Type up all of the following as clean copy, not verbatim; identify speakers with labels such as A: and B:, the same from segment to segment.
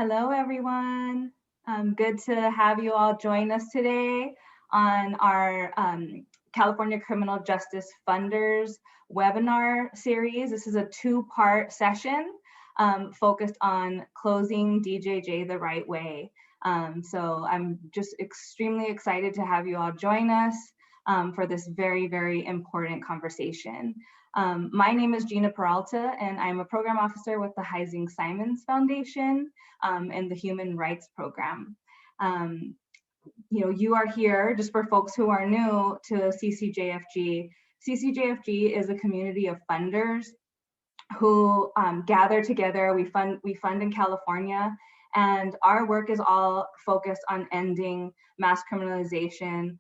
A: Hello, everyone. Good to have you all join us today on our California Criminal Justice Funders webinar series. This is a two-part session focused on closing DJJ the right way. So I'm just extremely excited to have you all join us for this very, very important conversation. My name is Gina Peralta, and I'm a program officer with the Heising Simons Foundation and the Human Rights Program. You are here, just for folks who are new to CCJFG. CCJFG is a community of funders who gather together. We fund in California, and our work is all focused on ending mass criminalization,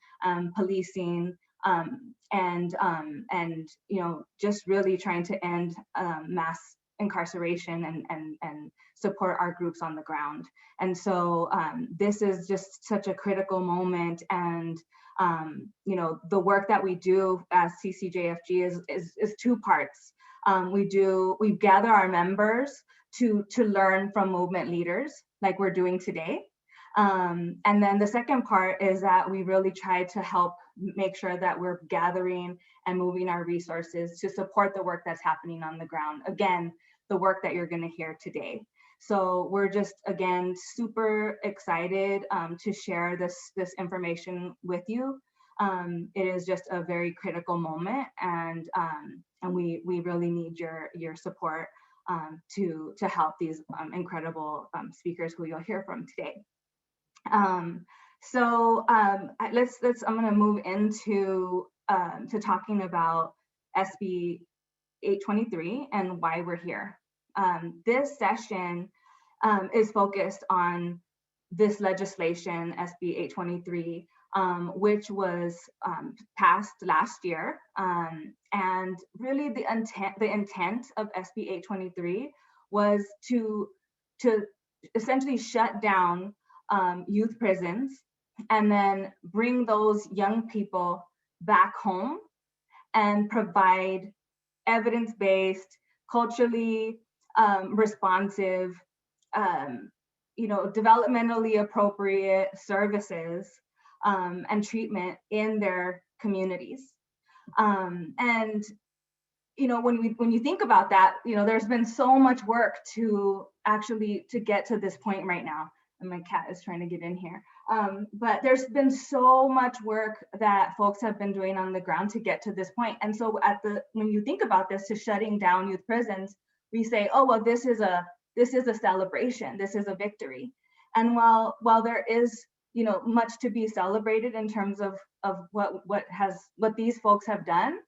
A: policing, and just really trying to end mass incarceration and support our groups on the ground. And so this is just such a critical moment, and the work that we do as CCJFG is two parts. We gather our members to learn from movement leaders like we're doing today. And then the second part is that we really try to help make sure that we're gathering and moving our resources to support the work that's happening on the ground. Again, the work that you're going to hear today. So we're just, again, super excited to share this information with you. It is just a very critical moment, and we really need your support to help these incredible speakers who you'll hear from today. I'm going to move into to talking about SB 823 and why we're here. This session is focused on this legislation, SB 823, which was passed last year. And really the intent of SB 823 was to essentially shut down youth prisons and then bring those young people back home and provide evidence-based, culturally responsive, developmentally appropriate services and treatment in their communities. When you think about that, there's been so much work to get to this point right now. And my cat is trying to get in here. But there's been so much work that folks have been doing on the ground to get to this point. And so when you think about this, to shutting down youth prisons, we say, oh, well, this is a celebration, this is a victory. And while there is much to be celebrated in terms of what these folks have done,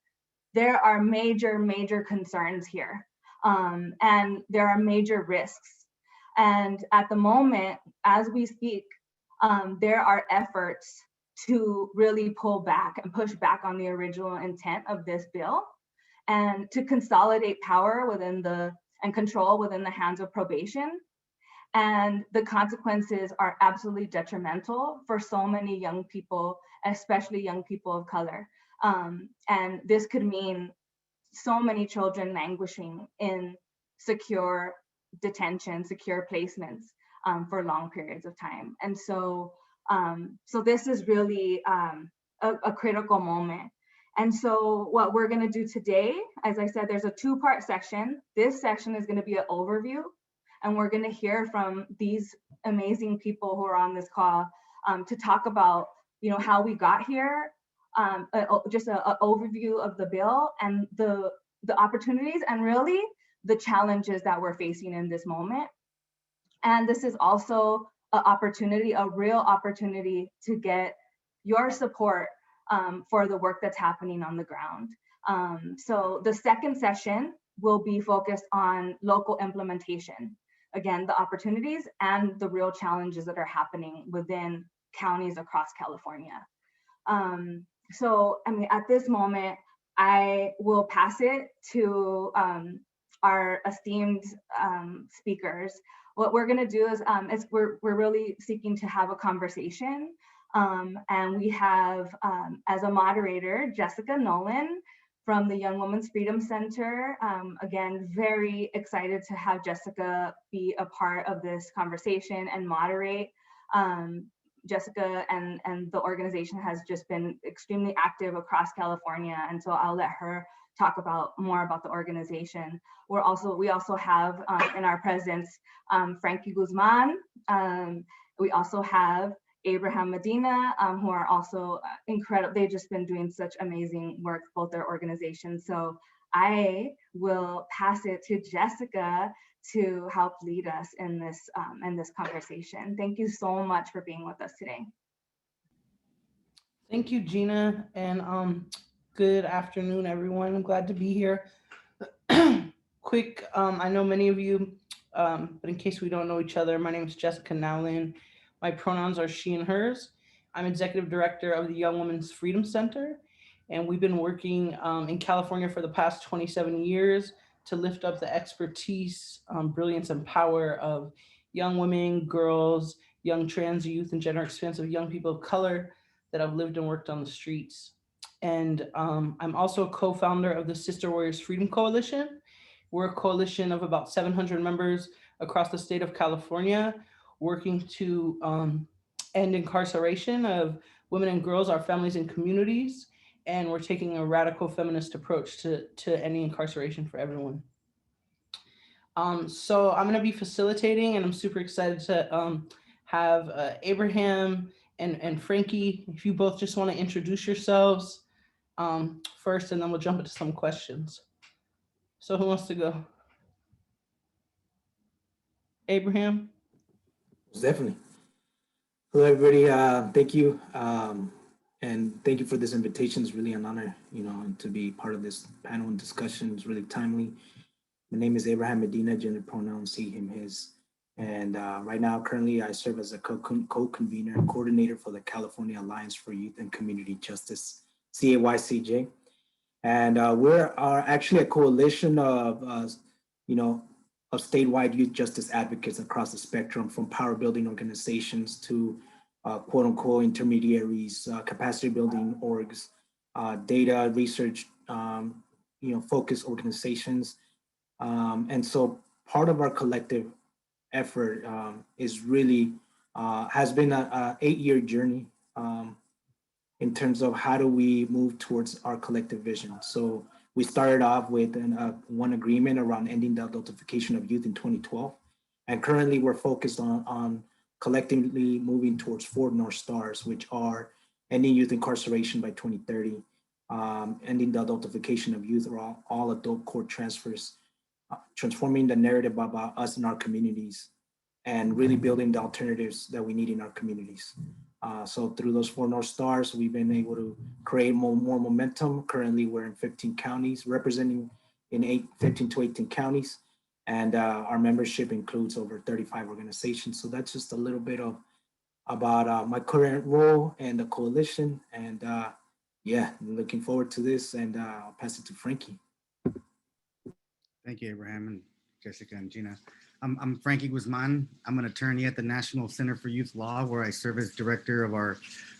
A: there are major concerns here, and there are major risks. And at the moment, as we speak, there are efforts to really pull back and push back on the original intent of this bill, and to consolidate power and control within the hands of probation. And the consequences are absolutely detrimental for so many young people, especially young people of color. And this could mean so many children languishing in secure detention, secure placements for long periods of time. And so this is really a critical moment. And so what we're going to do today, as I said, there's a two-part section. This section is going to be an overview, and we're going to hear from these amazing people who are on this call to talk about how we got here, just an overview of the bill and the opportunities and really the challenges that we're facing in this moment. And this is also a real opportunity to get your support for the work that's happening on the ground. So the second session will be focused on local implementation. Again, the opportunities and the real challenges that are happening within counties across California. At this moment, I will pass it to our esteemed speakers. What we're gonna do is we're really seeking to have a conversation. And we have, as a moderator, Jessica Nolan, from the Young Women's Freedom Center. Again, very excited to have Jessica be a part of this conversation and moderate. Jessica and the organization has just been extremely active across California, and so I'll let her talk more about the organization. We also have in our presence Frankie Guzman. We also have Abraham Medina, who are also incredible. They've just been doing such amazing work, both their organizations. So I will pass it to Jessica to help lead us in this conversation. Thank you so much for being with us today.
B: Thank you, Gina, and good afternoon, everyone. I'm glad to be here. Quick, I know many of you, but in case we don't know each other, my name is Jessica Nowlin. My pronouns are she and hers. I'm executive director of the Young Women's Freedom Center, and we've been working in California for the past 27 years to lift up the expertise, brilliance, and power of young women, girls, young trans youth, and gender expansive young people of color that have lived and worked on the streets. And I'm also a co-founder of the Sister Warriors Freedom Coalition. We're a coalition of about 700 members across the state of California, working to end incarceration of women and girls, our families and communities. And we're taking a radical feminist approach to ending incarceration for everyone. So I'm going to be facilitating, and I'm super excited to have Abraham and Frankie, if you both just want to introduce yourselves first, and then we'll jump into some questions. So who wants to go? Abraham?
C: Definitely. Hello, everybody. Thank you. And thank you for this invitation. It's really an honor, to be part of this panel and discussion. It's really timely. My name is Abraham Medina, gender pronouns he, him, his. And right now, currently, I serve as a co-convener and coordinator for the California Alliance for Youth and Community Justice, CAYCJ. And we're actually a coalition of, of statewide youth justice advocates across the spectrum, from power building organizations to quote unquote intermediaries, capacity building orgs, data research, focused organizations. And so part of our collective effort is really, has been a 8-year journey in terms of how do we move towards our collective vision. So we started off with one agreement around ending the adultification of youth in 2012. And currently we're focused on collectively moving towards 4 North Stars, which are ending youth incarceration by 2030, ending the adultification of youth or all adult court transfers, transforming the narrative about us in our communities, and really building the alternatives that we need in our communities. So through those 4 North Stars, we've been able to create more momentum. Currently, we're in 15 counties, representing in 15 to 18 counties. And our membership includes over 35 organizations. So that's just a little bit about my current role and the coalition. And yeah, I'm looking forward to this, and I'll pass it to Frankie.
D: Thank you, Abraham and Jessica and Gina. I'm Frankie Guzman. I'm an attorney at the National Center for Youth Law, where I serve as director of our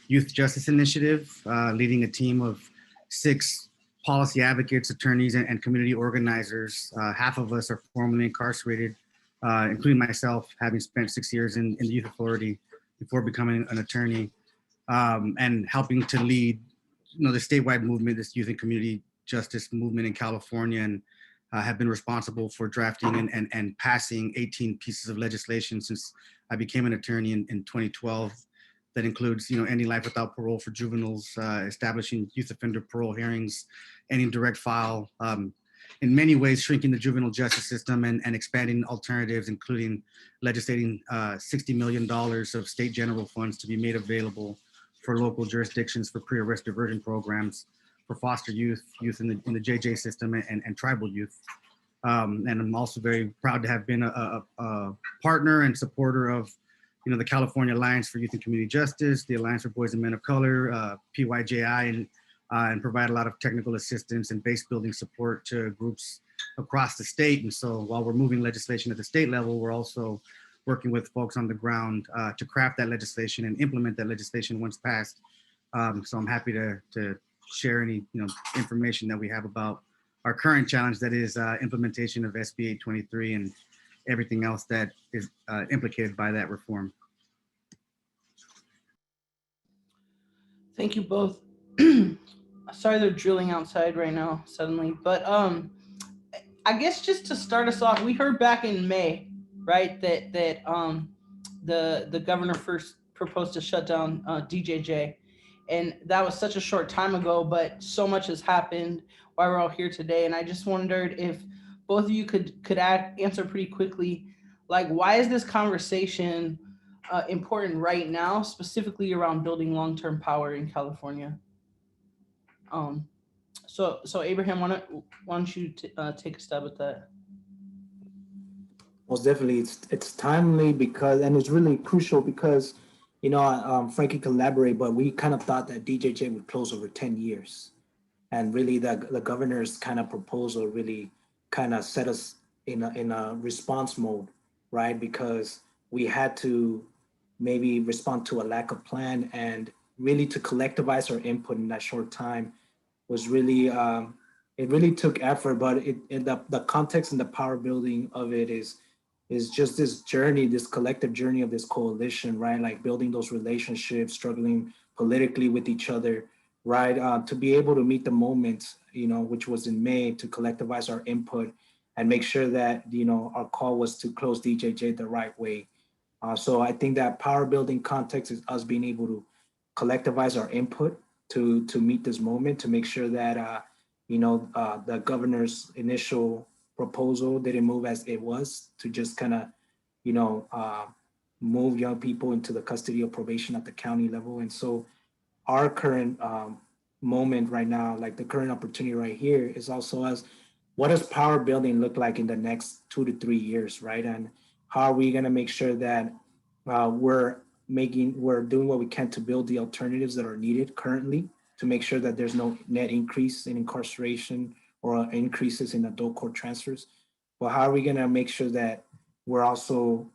D: Youth Justice Initiative, leading a team of 6 policy advocates, attorneys, and community organizers. Half of us are formerly incarcerated, including myself, having spent 6 years in the Youth Authority before becoming an attorney, and helping to lead, the statewide movement, this youth and community justice movement in California, and have been responsible for drafting and passing 18 pieces of legislation since I became an attorney in 2012. That includes, ending life without parole for juveniles, establishing youth offender parole hearings, ending direct file, in many ways shrinking the juvenile justice system and expanding alternatives, including legislating $60 million of state general funds to be made available for local jurisdictions for pre-arrest diversion programs, for foster youth in the JJ system, and tribal youth. And I'm also very proud to have been a partner and supporter of, the California Alliance for Youth and Community Justice, the Alliance for Boys and Men of Color, PYJI, and provide a lot of technical assistance and base building support to groups across the state. And so while we're moving legislation at the state level, we're also working with folks on the ground to craft that legislation and implement that legislation once passed. So I'm happy to share any, information that we have about our current challenge, that is implementation of SB 823 and everything else that is implicated by that reform.
B: Thank you both. Sorry they're drilling outside right now suddenly, but I guess just to start us off, we heard back in May, right, that the governor first proposed to shut down DJJ, and that was such a short time ago, but so much has happened while we're all here today, and I just wondered if both of you could answer pretty quickly, like, why is this conversation important right now, specifically around building long-term power in California? So Abraham, why don't you take a stab at that?
C: Most definitely, it's timely because, and it's really crucial because, Frankie can elaborate, but we kind of thought that DJJ would close over 10 years. And really the governor's kind of proposal really kind of set us in a response mode, right? Because we had to maybe respond to a lack of plan, and really to collectivize our input in that short time was really, it really took effort, but the context and the power building of it is just this journey, this collective journey of this coalition, right? Like building those relationships, struggling politically with each other, right? To be able to meet the moment, which was in May, to collectivize our input and make sure that, our call was to close DJJ the right way. So I think that power building context is us being able to collectivize our input to meet this moment, to make sure that, the governor's initial proposal didn't move as it was, to just kind of, move young people into the custody of probation at the county level. And so our current moment right now, like the current opportunity right here, is also as, what does power building look like in the next 2 to 3 years, right? And how are we going to make sure that we're doing what we can to build the alternatives that are needed currently, to make sure that there's no net increase in incarceration or increases in adult court transfers. But how are we going to make sure that we're also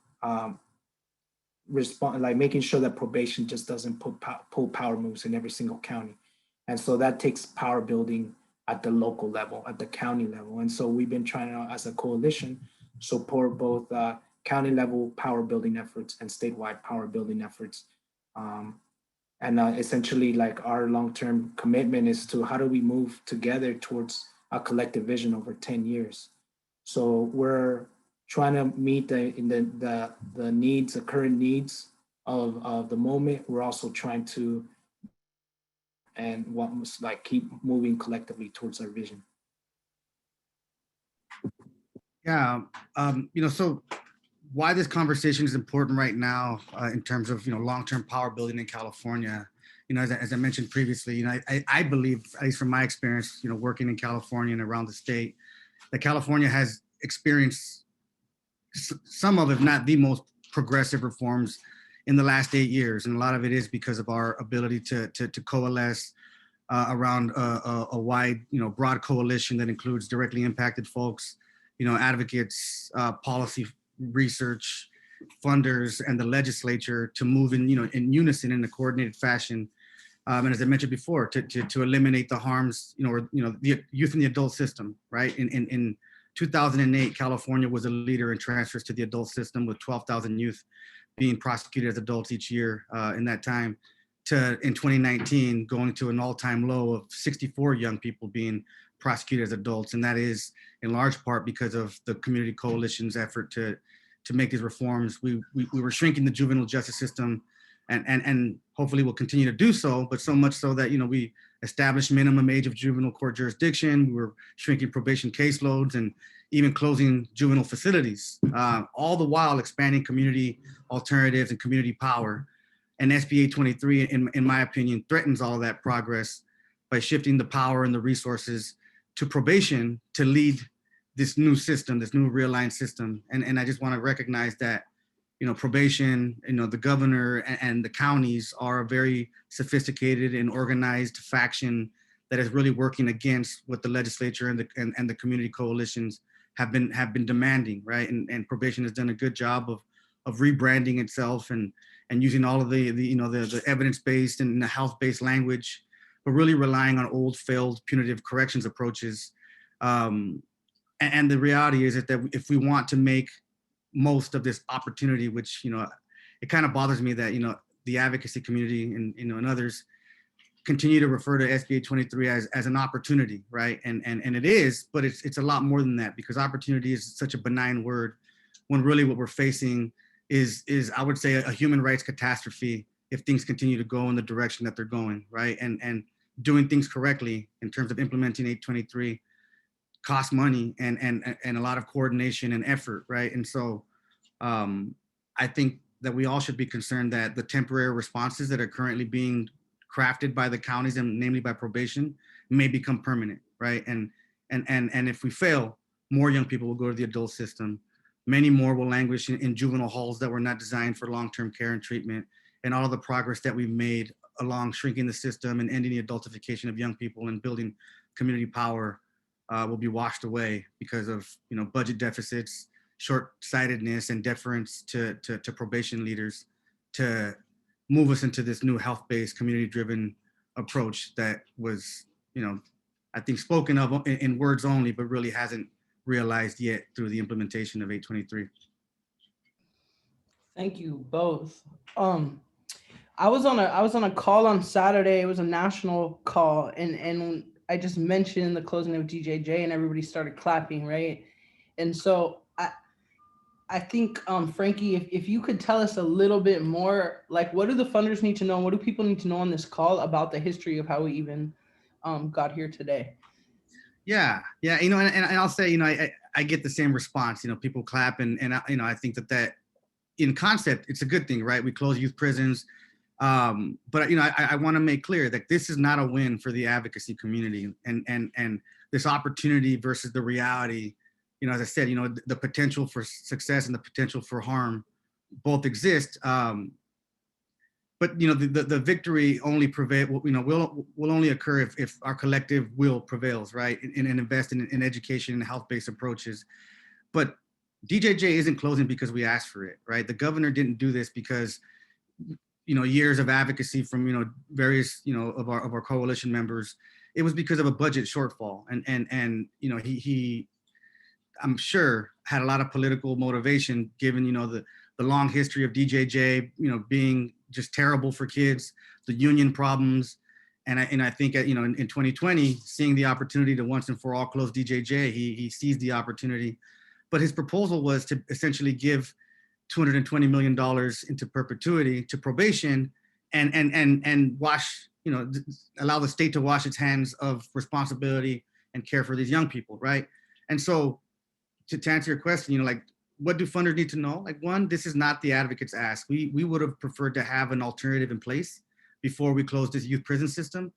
C: making sure that probation just doesn't pull power moves in every single county? And so that takes power building at the local level, at the county level. And so we've been trying to, as a coalition, support both county level power building efforts and statewide power building efforts. And essentially, like, our long-term commitment is to, how do we move together towards a collective vision over 10 years? So we're trying to meet the needs, the current needs of the moment. We're also trying to, and what must, like, keep moving collectively towards our vision.
D: Yeah, so why this conversation is important right now in terms of, long-term power building in California. As I mentioned previously, I believe, at least from my experience, working in California and around the state, that California has experienced some of, if not the most progressive reforms in the last 8 years. And a lot of it is because of our ability to coalesce around a wide, broad coalition that includes directly impacted folks, advocates, policy research, funders, and the legislature, to move in unison, in a coordinated fashion. And as I mentioned before, to eliminate the harms, the youth in the adult system, right? In 2008, California was a leader in transfers to the adult system, with 12,000 youth being prosecuted as adults each year in that time, to, in 2019, going to an all-time low of 64 young people being prosecuted as adults. And that is in large part because of the community coalition's effort to make these reforms. We were shrinking the juvenile justice system, and hopefully we'll continue to do so, but so much so that, we established minimum age of juvenile court jurisdiction. We were shrinking probation caseloads and even closing juvenile facilities, all the while expanding community alternatives and community power. And SB 823, in my opinion, threatens all of that progress by shifting the power and the resources to probation to lead this new system, this new realigned system. And I just want to recognize that, probation, the governor and the counties are a very sophisticated and organized faction that is really working against what the legislature and the community coalitions have been demanding, right? And probation has done a good job of rebranding itself and using all of the evidence-based and the health-based language. but really relying on old failed punitive corrections approaches. And the reality is that if we want to make most of this opportunity, which, it kind of bothers me that, the advocacy community and others continue to refer to SB 823 as an opportunity, right? And it is, but it's a lot more than that, because opportunity is such a benign word, when really what we're facing is I would say a human rights catastrophe if things continue to go in the direction that they're going, right? And doing things correctly in terms of implementing 823 costs money and a lot of coordination and effort, right? And so I think that we all should be concerned that the temporary responses that are currently being crafted by the counties, and namely by probation, may become permanent, right? And if we fail, more young people will go to the adult system. Many more will languish in juvenile halls that were not designed for long-term care and treatment. And all of the progress that we've made along shrinking the system and ending the adultification of young people and building community power will be washed away because of budget deficits, short-sightedness, and deference to probation leaders to move us into this new health-based, community-driven approach that was, I think spoken of in words only, but really hasn't realized yet through the implementation of 823.
B: Thank you both. I was on a call on Saturday. It was a national call, and I just mentioned the closing of DJJ, and everybody started clapping, right? And so I think, Frankie, if you could tell us a little bit more, like, what do the funders need to know? What do people need to know on this call about the history of how we even got here today?
D: Yeah, and I'll say, I get the same response. People clap, and I think that in concept, it's a good thing, right? We close youth prisons, but I want to make clear that this is not a win for the advocacy community, and this opportunity versus the reality. As I said, the potential for success and the potential for harm both exist. But the victory only prevail. Will only occur if our collective will prevails, right? And invest in education and health-based approaches. But DJJ isn't closing because we asked for it, right? The governor didn't do this because years of advocacy from various of our coalition members. It was because of a budget shortfall, and he I'm sure had a lot of political motivation, given the long history of DJJ being just terrible for kids, the union problems, and I think in 2020, seeing the opportunity to once and for all close DJJ, he seized the opportunity. But his proposal was to essentially give $220 million into perpetuity to probation, and wash allow the state to wash its hands of responsibility and care for these young people, right? And so to answer your question, like, what do funders need to know? Like, one, this is not the advocates' ask. We would have preferred to have an alternative in place before we close this youth prison system.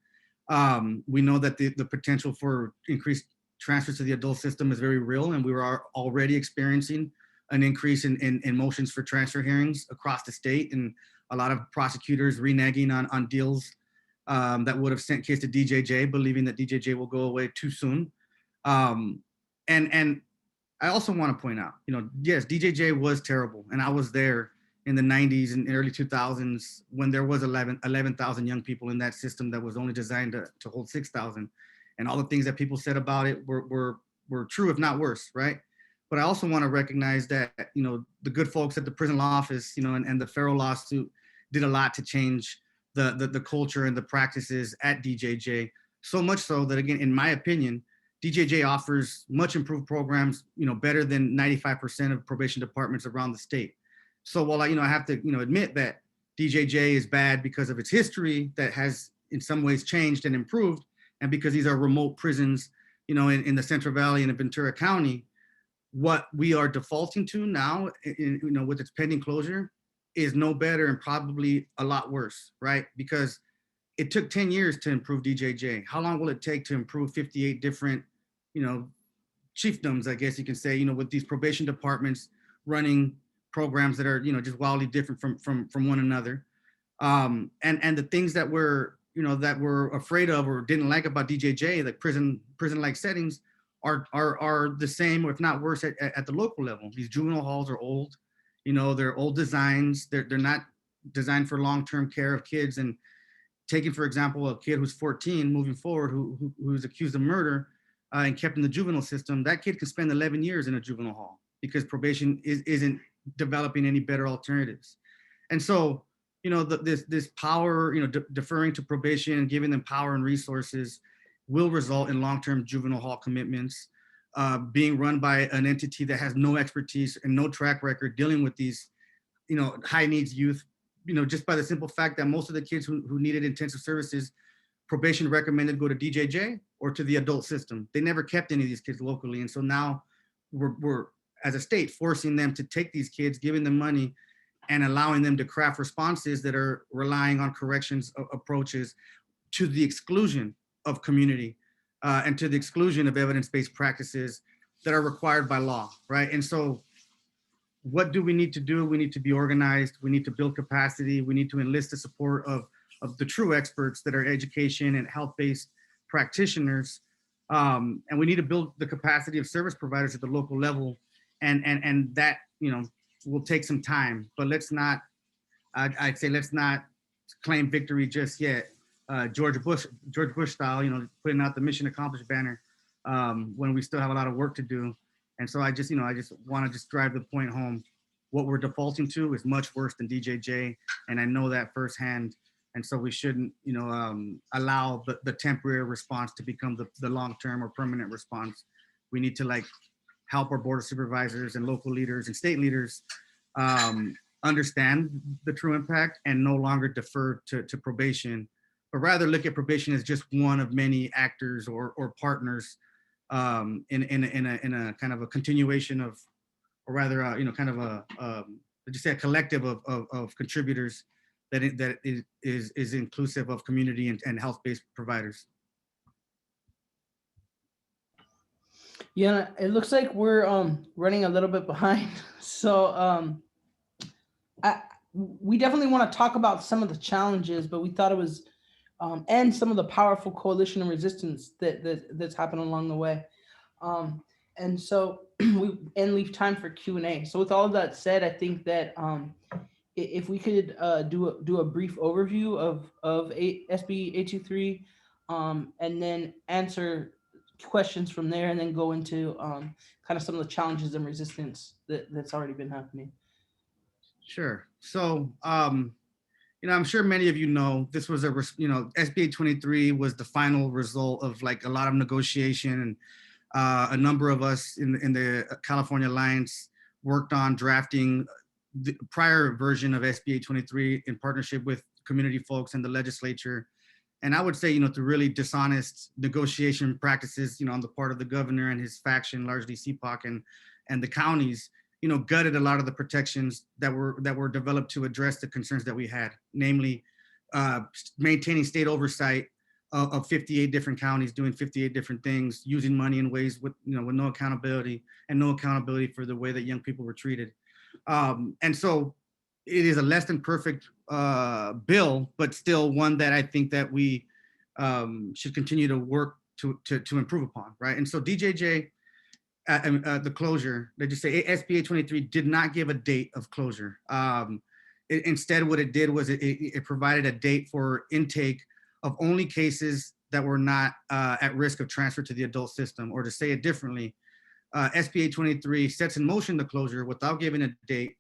D: We know that the potential for increased transfers to the adult system is very real, and we were already experiencing an increase in motions for transfer hearings across the state, and a lot of prosecutors reneging on deals that would have sent kids to DJJ, believing that DJJ will go away too soon. And I also want to point out, yes, DJJ was terrible, and I was there in the 90s and early 2000s when there was 11,000 young people in that system that was only designed to hold 6,000, and all the things that people said about it were true, if not worse, right? But I also want to recognize that the good folks at the prison law office, and the Farrell lawsuit did a lot to change the culture and the practices at DJJ. So much so that, again, in my opinion, DJJ offers much improved programs, better than 95% of probation departments around the state. So while I have to, admit that DJJ is bad because of its history that has in some ways changed and improved, and because these are remote prisons, in the Central Valley and in Ventura County, what we are defaulting to now, with its pending closure, is no better and probably a lot worse, right? Because it took 10 years to improve DJJ. How long will it take to improve 58 different, chiefdoms, I guess you can say, with these probation departments running programs that are, just wildly different from one another. And the things that we're afraid of or didn't like about DJJ, like prison-like settings, are the same, or if not worse, at the local level. These juvenile halls are old, they're old designs. They're not designed for long-term care of kids. And taking, for example, a kid who's 14 moving forward, who's accused of murder and kept in the juvenile system, that kid can spend 11 years in a juvenile hall because probation isn't developing any better alternatives. And so, this power, deferring to probation and giving them power and resources will result in long-term juvenile hall commitments being run by an entity that has no expertise and no track record dealing with these, high needs youth, just by the simple fact that most of the kids who needed intensive services, probation recommended go to DJJ or to the adult system. They never kept any of these kids locally. And so now we're as a state forcing them to take these kids, giving them money and allowing them to craft responses that are relying on corrections approaches to the exclusion of community and to the exclusion of evidence-based practices that are required by law, right? And so what do we need to do? We need to be organized. We need to build capacity. We need to enlist the support of the true experts that are education and health-based practitioners. And we need to build the capacity of service providers at the local level. And that, will take some time, but let's not claim victory just yet. George Bush style, putting out the mission accomplished banner when we still have a lot of work to do. And so I just want to drive the point home. What we're defaulting to is much worse than DJJ, and I know that firsthand. And so we shouldn't, allow the temporary response to become the long-term or permanent response. We need to help our board of supervisors and local leaders and state leaders understand the true impact and no longer defer to probation, but rather look at probation as just one of many actors or partners in a kind of a continuation of, or rather, just say a collective of contributors that is inclusive of community and health-based providers.
B: Yeah, it looks like we're running a little bit behind. So we definitely want to talk about some of the challenges, but we thought it was and some of the powerful coalition and resistance that's happened along the way. And so we leave time for Q&A. So with all of that said, I think that if we could do a brief overview of SB 823 and then answer questions from there, and then go into kind of some of the challenges and resistance that's already been happening.
D: Sure. So, I'm sure many of you know, this was SB 823 was the final result of a lot of negotiation, and a number of us in the California Alliance worked on drafting the prior version of SB 823 in partnership with community folks and the legislature. And I would say, through really dishonest negotiation practices, on the part of the governor and his faction, largely CPOC and the counties, gutted a lot of the protections that were developed to address the concerns that we had, namely maintaining state oversight of 58 different counties doing 58 different things, using money in ways with no accountability, and no accountability for the way that young people were treated. And so it is a less than perfect bill, but still one that I think that we should continue to work to improve upon, right? And so DJJ, the closure, they just say SB 823 did not give a date of closure. Instead, what it did was it provided a date for intake of only cases that were not at risk of transfer to the adult system, or to say it differently, SB 823 sets in motion the closure without giving a date,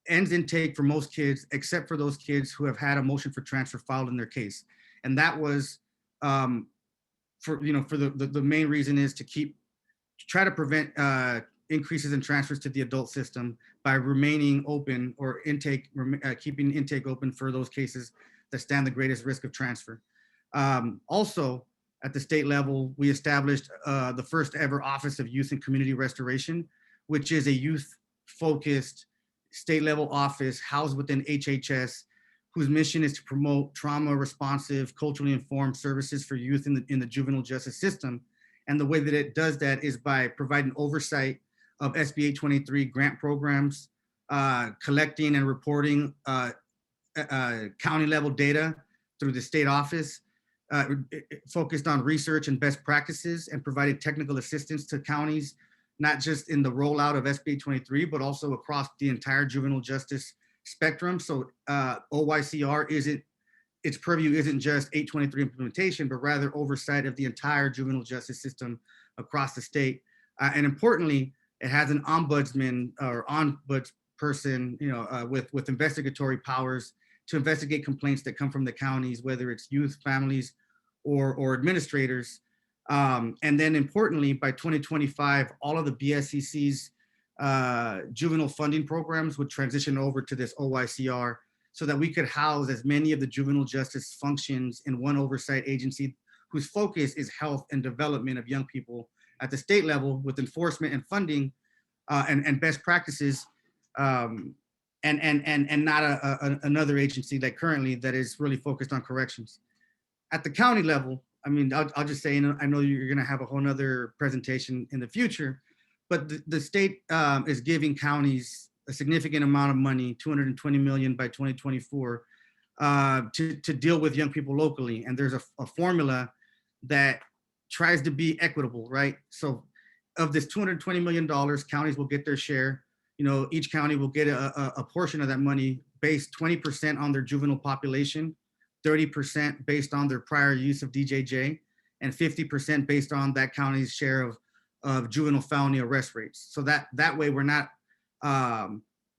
D: ends intake for most kids, except for those kids who have had a motion for transfer filed in their case. And that was for the main reason is to try to prevent increases in transfers to the adult system by remaining open, or keeping intake open for those cases that stand the greatest risk of transfer. Also, at the state level, we established the first ever Office of Youth and Community Restoration, which is a youth-focused state level office housed within HHS, whose mission is to promote trauma-responsive, culturally informed services for youth in the juvenile justice system. And the way that it does that is by providing oversight of SB 823 grant programs, collecting and reporting county level data through the state office, focused on research and best practices, and provided technical assistance to counties, not just in the rollout of SB 823, but also across the entire juvenile justice spectrum. So OYCR isn't its purview isn't just 823 implementation, but rather oversight of the entire juvenile justice system across the state. And importantly, it has an ombudsman or ombudsperson, with investigatory powers to investigate complaints that come from the counties, whether it's youth, families, or administrators. And then importantly, by 2025, all of the BSCC's juvenile funding programs would transition over to this OYCR, so that we could house as many of the juvenile justice functions in one oversight agency whose focus is health and development of young people at the state level, with enforcement and funding and best practices, and not another agency like currently that is really focused on corrections. At the county level, I mean, I'll just say, I know you're going to have a whole nother presentation in the future, but the state is giving counties a significant amount of money, $220 million by 2024, to deal with young people locally. And there's a formula that tries to be equitable, right? So of this $220 million, counties will get their share. Each county will get a portion of that money based 20% on their juvenile population, 30% based on their prior use of DJJ, and 50% based on that county's share of juvenile felony arrest rates. So that way we're not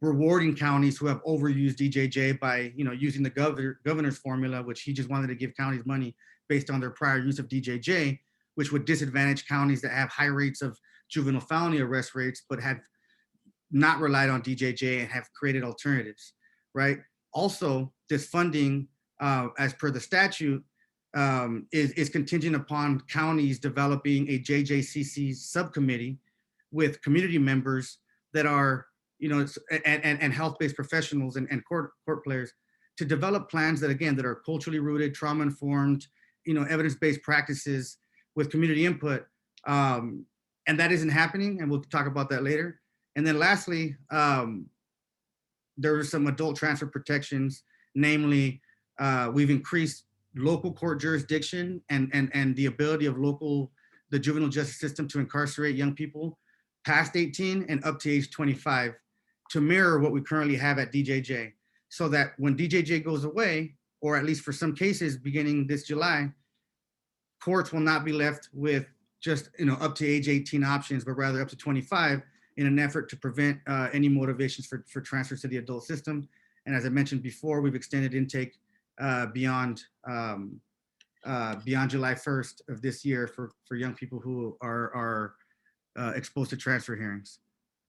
D: rewarding counties who have overused DJJ by using the governor's formula, which he just wanted to give counties money based on their prior use of DJJ, which would disadvantage counties that have high rates of juvenile felony arrest rates, but have not relied on DJJ and have created alternatives, right? Also, this funding, as per the statute, is contingent upon counties developing a JJCC subcommittee with community members that are, and health-based professionals and court players, to develop plans that, again, that are culturally rooted, trauma-informed, evidence-based practices with community input. And that isn't happening, and we'll talk about that later. And then lastly, there are some adult transfer protections, namely, we've increased local court jurisdiction and the ability of the juvenile justice system to incarcerate young people past 18 and up to age 25 to mirror what we currently have at DJJ, so that when DJJ goes away, or at least for some cases beginning this July, courts will not be left with just up to age 18 options, but rather up to 25, in an effort to prevent any motivations for transfers to the adult system. And as I mentioned before, we've extended intake beyond July 1st of this year for young people who are exposed to transfer hearings.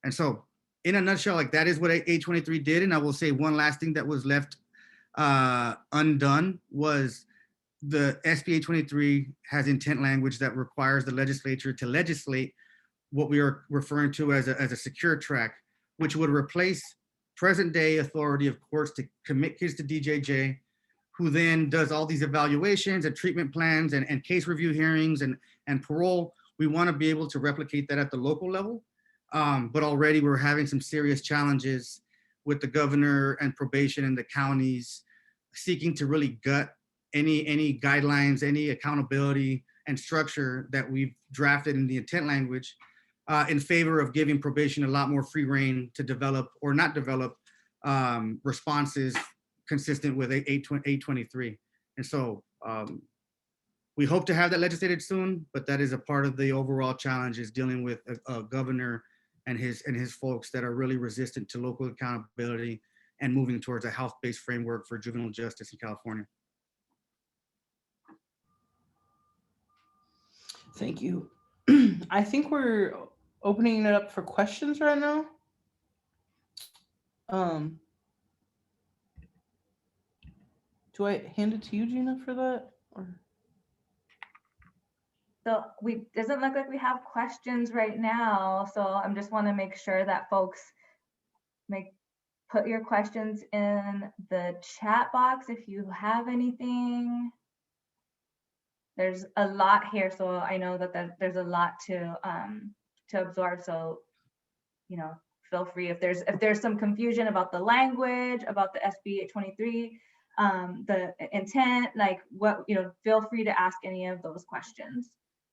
D: And so in a nutshell, like, that is what 823 did. And I will say one last thing that was left undone was the SB 823 has intent language that requires the legislature to legislate what we are referring to as a secure track, which would replace present day authority of courts to commit kids to DJJ, who then does all these evaluations and treatment plans and case review hearings and parole. We want to be able to replicate that at the local level. But already we're having some serious challenges with the governor and probation and the counties seeking to really gut any guidelines, any accountability and structure that we've drafted in the intent language, in favor of giving probation a lot more free rein to develop or not develop responses consistent with 823. And so we hope to have that legislated soon, but that is a part of the overall challenge, is dealing with a governor and his folks that are really resistant to local accountability and moving towards a health-based framework for juvenile justice in California.
B: Thank you. I think we're opening it up for questions right now. Do I hand it to you, Gina, for that? Or?
A: So doesn't look like we have questions right now. So I'm just want to make sure that folks put your questions in the chat box if you have anything. There's a lot here, so I know that there's a lot to absorb. So, feel free if there's some confusion about the language, about the SB 823, the intent, feel free to ask any of those questions.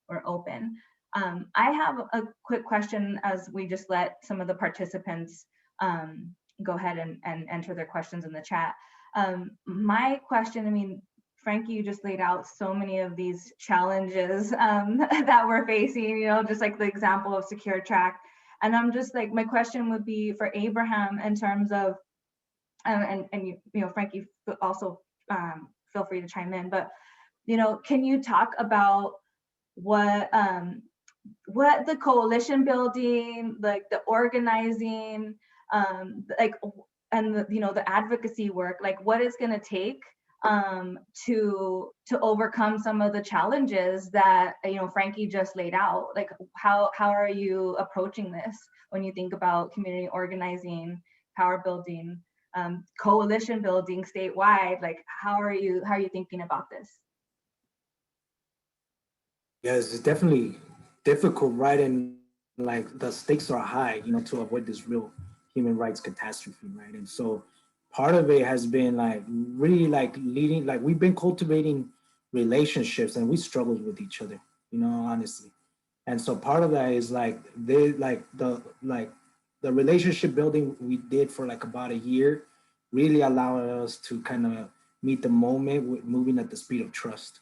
A: We're open. I have a quick question as we just let some of the participants go ahead and enter their questions in the chat. My question, Frankie, you just laid out so many of these challenges that we're facing, just like the example of secure track. And I'm just like, my question would be for Abraham in terms of, and Frankie also feel free to chime in, but, can you talk about what the coalition building, like the organizing, like, and the advocacy work, like what it's going to take to overcome some of the challenges that Frankie just laid out? Like how are you approaching this when you think about community organizing, power building, coalition building statewide? Like how are you thinking about this?
C: Yes, it's definitely difficult, right? And like the stakes are high, to avoid this real human rights catastrophe, right? And so part of it has been like really like leading, like we've been cultivating relationships and we struggled with each other, honestly. And so part of that is like the relationship building we did for like about a year really allowed us to kind of meet the moment with moving at the speed of trust.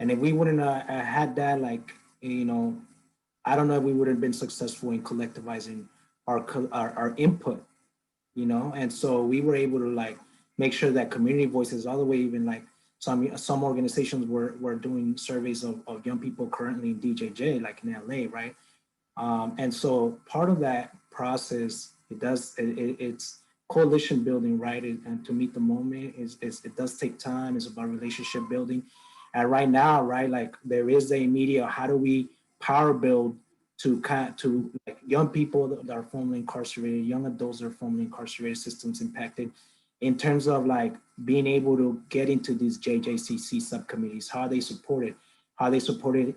C: And if we wouldn't have had that, like, I don't know if we would have been successful in collectivizing our input, And so we were able to like make sure that community voices, all the way, even like some organizations were doing surveys of young people currently in DJJ, like in LA, right? And so part of that process, it's coalition building, right? And to meet the moment it does take time. It's about relationship building. And right now, right, like there is a media, how do we power build to like young people that are formerly incarcerated, young adults that are formerly incarcerated, systems impacted, in terms of like being able to get into these JJCC subcommittees, how are they supported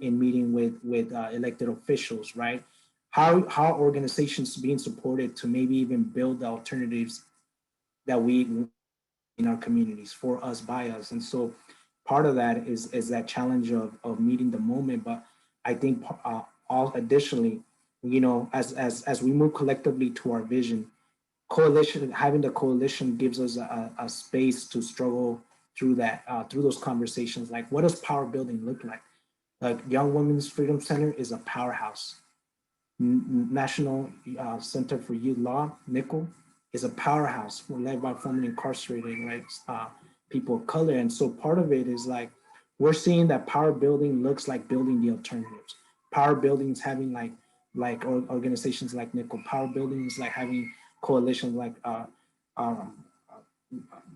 C: in meeting with elected officials, right? How organizations being supported to maybe even build the alternatives that we in our communities, for us, by us. And so part of that is that challenge of meeting the moment. But I think all additionally, as we move collectively to our vision, having the coalition gives us a space to struggle through that, through those conversations. Like, what does power building look like? Like, Young Women's Freedom Center is a powerhouse. National Center for Youth Law, NICL, is a powerhouse. We're led by formerly incarcerated, right, people of color. And so part of it is like, we're seeing that power building looks like building the alternatives. Power building is having like organizations like NICL. Power building is like having coalitions like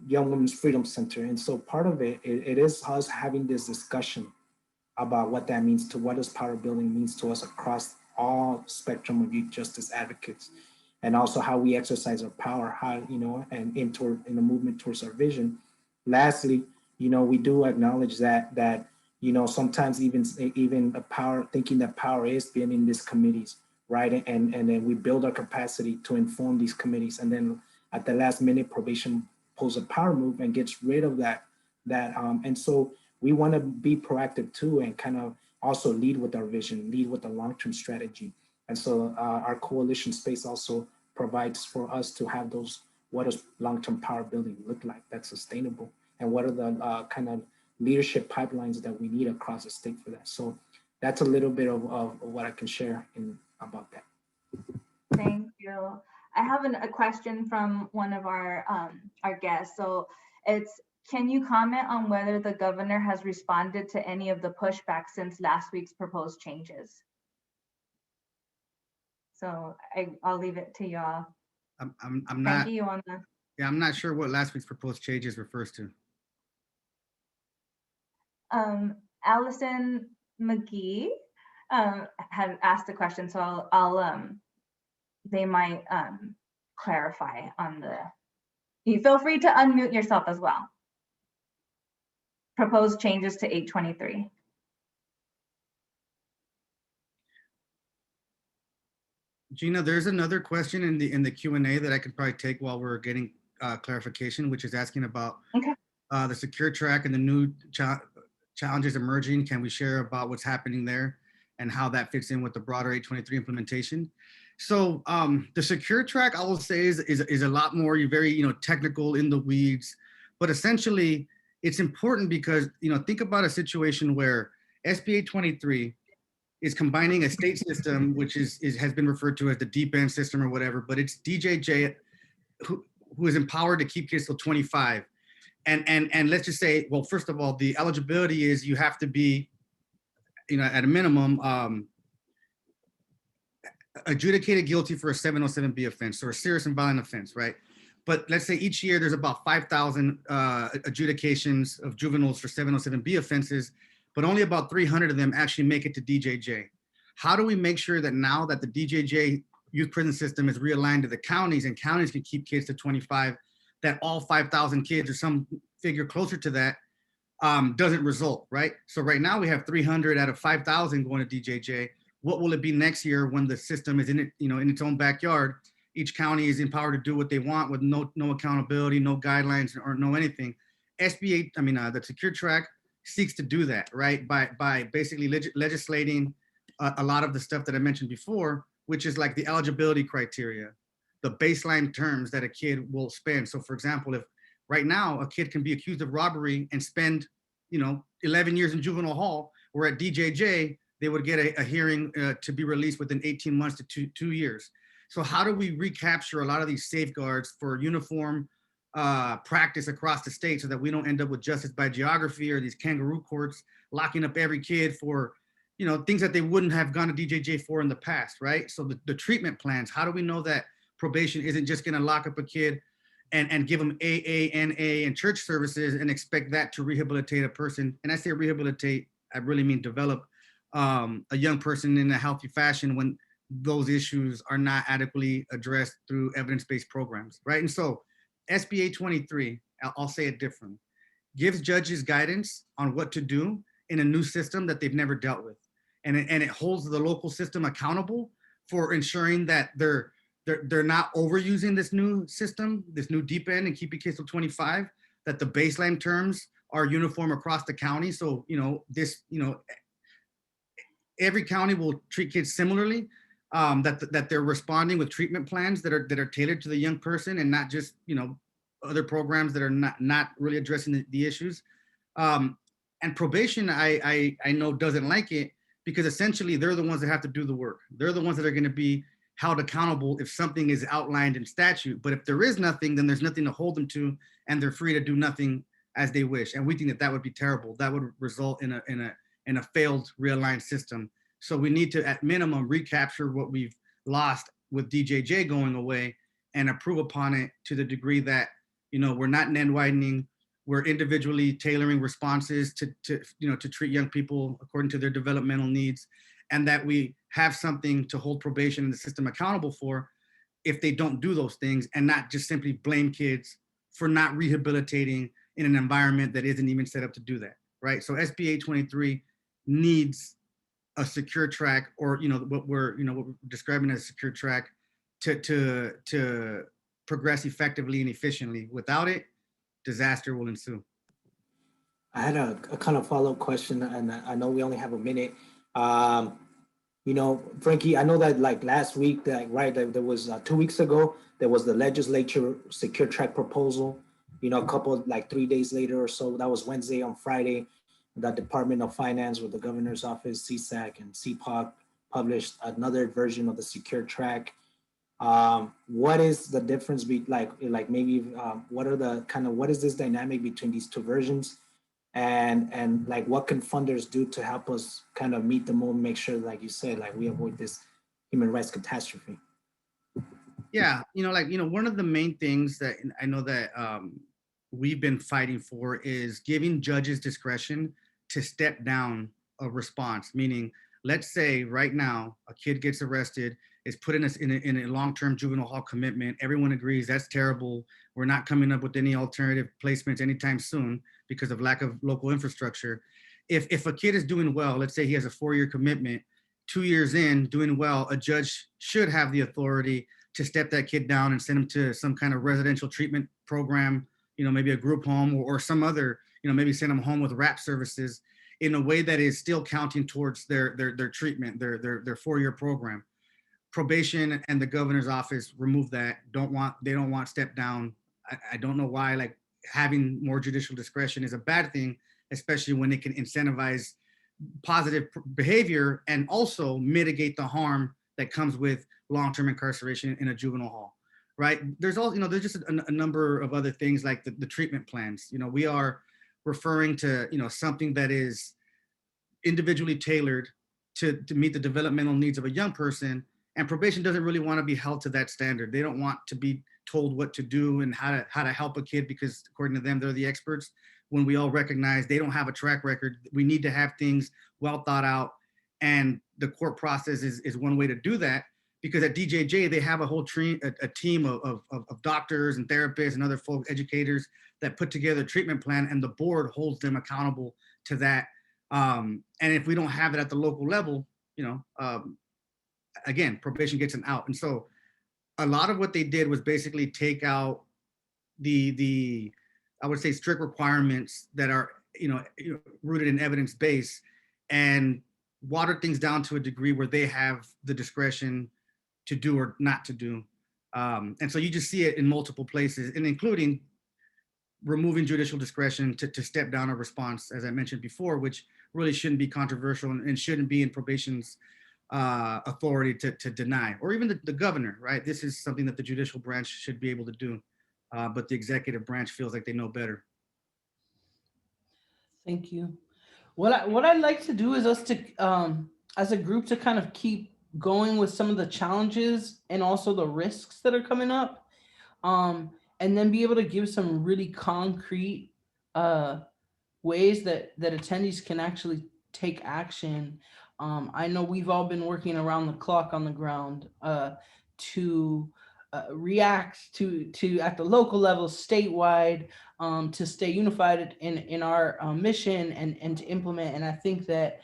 C: Young Women's Freedom Center. And so part of it is us having this discussion about what that means, to what does power building means to us across all spectrum of youth justice advocates, and also how we exercise our power, how, and in the movement towards our vision. Lastly, we do acknowledge that sometimes even a power, thinking that power is being in these committees, right? And then we build our capacity to inform these committees, and then at the last minute, probation pulls a power move and gets rid of that. And so we want to be proactive too, and kind of also lead with our vision, lead with a long-term strategy. And so our coalition space also provides for us to have those, what does long-term power building look like that's sustainable? And what are the kind of leadership pipelines that we need across the state for that? So that's a little bit of what I can share about that.
A: Thank you. I have a question from one of our guests. So it's, can you comment on whether the governor has responded to any of the pushback since last week's proposed changes? So I'll leave it to y'all.
D: I'm not.
A: Frankie, you wanna?
D: Yeah, I'm not sure what last week's proposed changes refers to.
A: Allison McGee had asked a question, so I'll they might clarify on the. You feel free to unmute yourself as well. Proposed changes to 823.
D: Gina, there's another question in the Q&A that I could probably take while we're getting clarification, which is asking about the secure track and the new challenges emerging. Can we share about what's happening there and how that fits in with the broader 823 implementation? So the secure track, I will say, is a lot more very technical, in the weeds, but essentially it's important because, think about a situation where SB 23 is combining a state system, which has been referred to as the deep end system or whatever, but it's DJJ who is empowered to keep kids till 25. And let's just say, well, first of all, the eligibility is you have to be, at a minimum, adjudicated guilty for a 707B offense or a serious and violent offense, right? But let's say each year there's about 5,000 adjudications of juveniles for 707B offenses, but only about 300 of them actually make it to DJJ. How do we make sure that now that the DJJ youth prison system is realigned to the counties and counties can keep kids to 25, that all 5,000 kids or some figure closer to that doesn't result, right? So right now we have 300 out of 5,000 going to DJJ. What will it be next year when the system is in it, in its own backyard? Each county is empowered to do what they want with no accountability, no guidelines, or no anything. The secure track seeks to do that, right? By basically legislating a lot of the stuff that I mentioned before, which is like the eligibility criteria, the baseline terms that a kid will spend. So for example, if right now a kid can be accused of robbery and spend, 11 years in juvenile hall, where at DJJ, they would get a hearing to be released within 18 months to two years. So how do we recapture a lot of these safeguards for uniform practice across the state so that we don't end up with justice by geography or these kangaroo courts locking up every kid for, things that they wouldn't have gone to DJJ for in the past, right? So the treatment plans, how do we know that probation isn't just gonna lock up a kid and give them AA, NA, and church services and expect that to rehabilitate a person? And I say rehabilitate, I really mean develop a young person in a healthy fashion when those issues are not adequately addressed through evidence-based programs, right? And so SBA 23, I'll say it differently, gives judges guidance on what to do in a new system that they've never dealt with. And it holds the local system accountable for ensuring that they're not overusing this new system, this new deep end, and keeping kids till 25, that the baseline terms are uniform across the county. So, every county will treat kids similarly, that they're responding with treatment plans that are tailored to the young person and not just, other programs that are not really addressing the issues. And probation, I know doesn't like it because essentially they're the ones that have to do the work. They're the ones that are going to be held accountable if something is outlined in statute. But if there is nothing, then there's nothing to hold them to, and they're free to do nothing as they wish. And we think that would be terrible. That would result in a failed realigned system. So we need to, at minimum, recapture what we've lost with DJJ going away and improve upon it to the degree that, we're not end widening, we're individually tailoring responses to treat young people according to their developmental needs, and that we have something to hold probation and the system accountable for if they don't do those things, and not just simply blame kids for not rehabilitating in an environment that isn't even set up to do that, right? So SBA 23 needs a secure track, or what we're describing as a secure track, to progress effectively and efficiently. Without it, disaster will ensue.
C: I had a kind of follow-up question, and I know we only have a minute. Frankie, I know that like last week, there was 2 weeks ago, there was the legislature secure track proposal. A couple, like 3 days later or so, that was Wednesday. On Friday, the Department of Finance with the governor's office, CSAC and CPOC published another version of the secure track. What is the difference what is this dynamic between these two versions? And like, what can funders do to help us kind of meet the moment, make sure, like you said, like we avoid this human rights catastrophe?
D: Yeah, one of the main things that I know that we've been fighting for is giving judges discretion to step down a response. Meaning, let's say right now a kid gets arrested, is put in a long-term juvenile hall commitment. Everyone agrees that's terrible. We're not coming up with any alternative placements anytime soon because of lack of local infrastructure. If a kid is doing well, let's say he has a 4-year commitment, 2 years in, doing well, a judge should have the authority to step that kid down and send him to some kind of residential treatment program, maybe a group home or some other, maybe send them home with RAP services in a way that is still counting towards their treatment, their 4-year program. Probation and the governor's office removed that. They don't want step down. I don't know why. Like, having more judicial discretion is a bad thing, especially when it can incentivize positive behavior and also mitigate the harm that comes with long-term incarceration in a juvenile hall, right? There's also, there's just a number of other things like the treatment plans. We are referring to, something that is individually tailored to meet the developmental needs of a young person, and probation doesn't really want to be held to that standard. They don't want to be told what to do and how to help a kid because according to them, they're the experts, when we all recognize they don't have a track record. We need to have things well thought out, and the court process is one way to do that, because at DJJ, they have a whole a team of doctors and therapists and other folks, educators, that put together a treatment plan, and the board holds them accountable to that. And if we don't have it at the local level, again, probation gets an out. And so a lot of what they did was basically take out the I would say strict requirements that are rooted in evidence base, and water things down to a degree where they have the discretion to do or not to do. And so you just see it in multiple places, and including removing judicial discretion to step down a response, as I mentioned before, which really shouldn't be controversial and shouldn't be in probation's authority to deny, or even the governor, right? This is something that the judicial branch should be able to do, but the executive branch feels like they know better.
B: Thank you. What I'd like to do is us to, as a group, to kind of keep going with some of the challenges and also the risks that are coming up, and then be able to give some really concrete ways that attendees can actually take action. I know we've all been working around the clock on the ground to react to at the local level, statewide, to stay unified in our mission and to implement. And I think that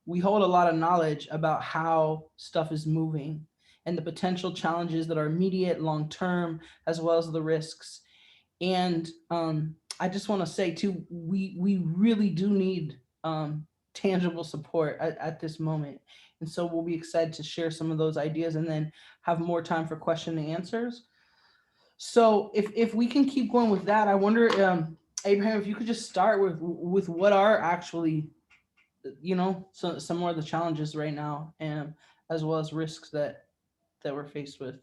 B: we hold a lot of knowledge about how stuff is moving and the potential challenges that are immediate, long-term, as well as the risks. And I just want to say too, we really do need tangible support at this moment. And so we'll be excited to share some of those ideas and then have more time for question and answers. So if we can keep going with that, I wonder, Abraham, if you could just start with what are actually, some more of the challenges right now, and as well as risks that we're faced with.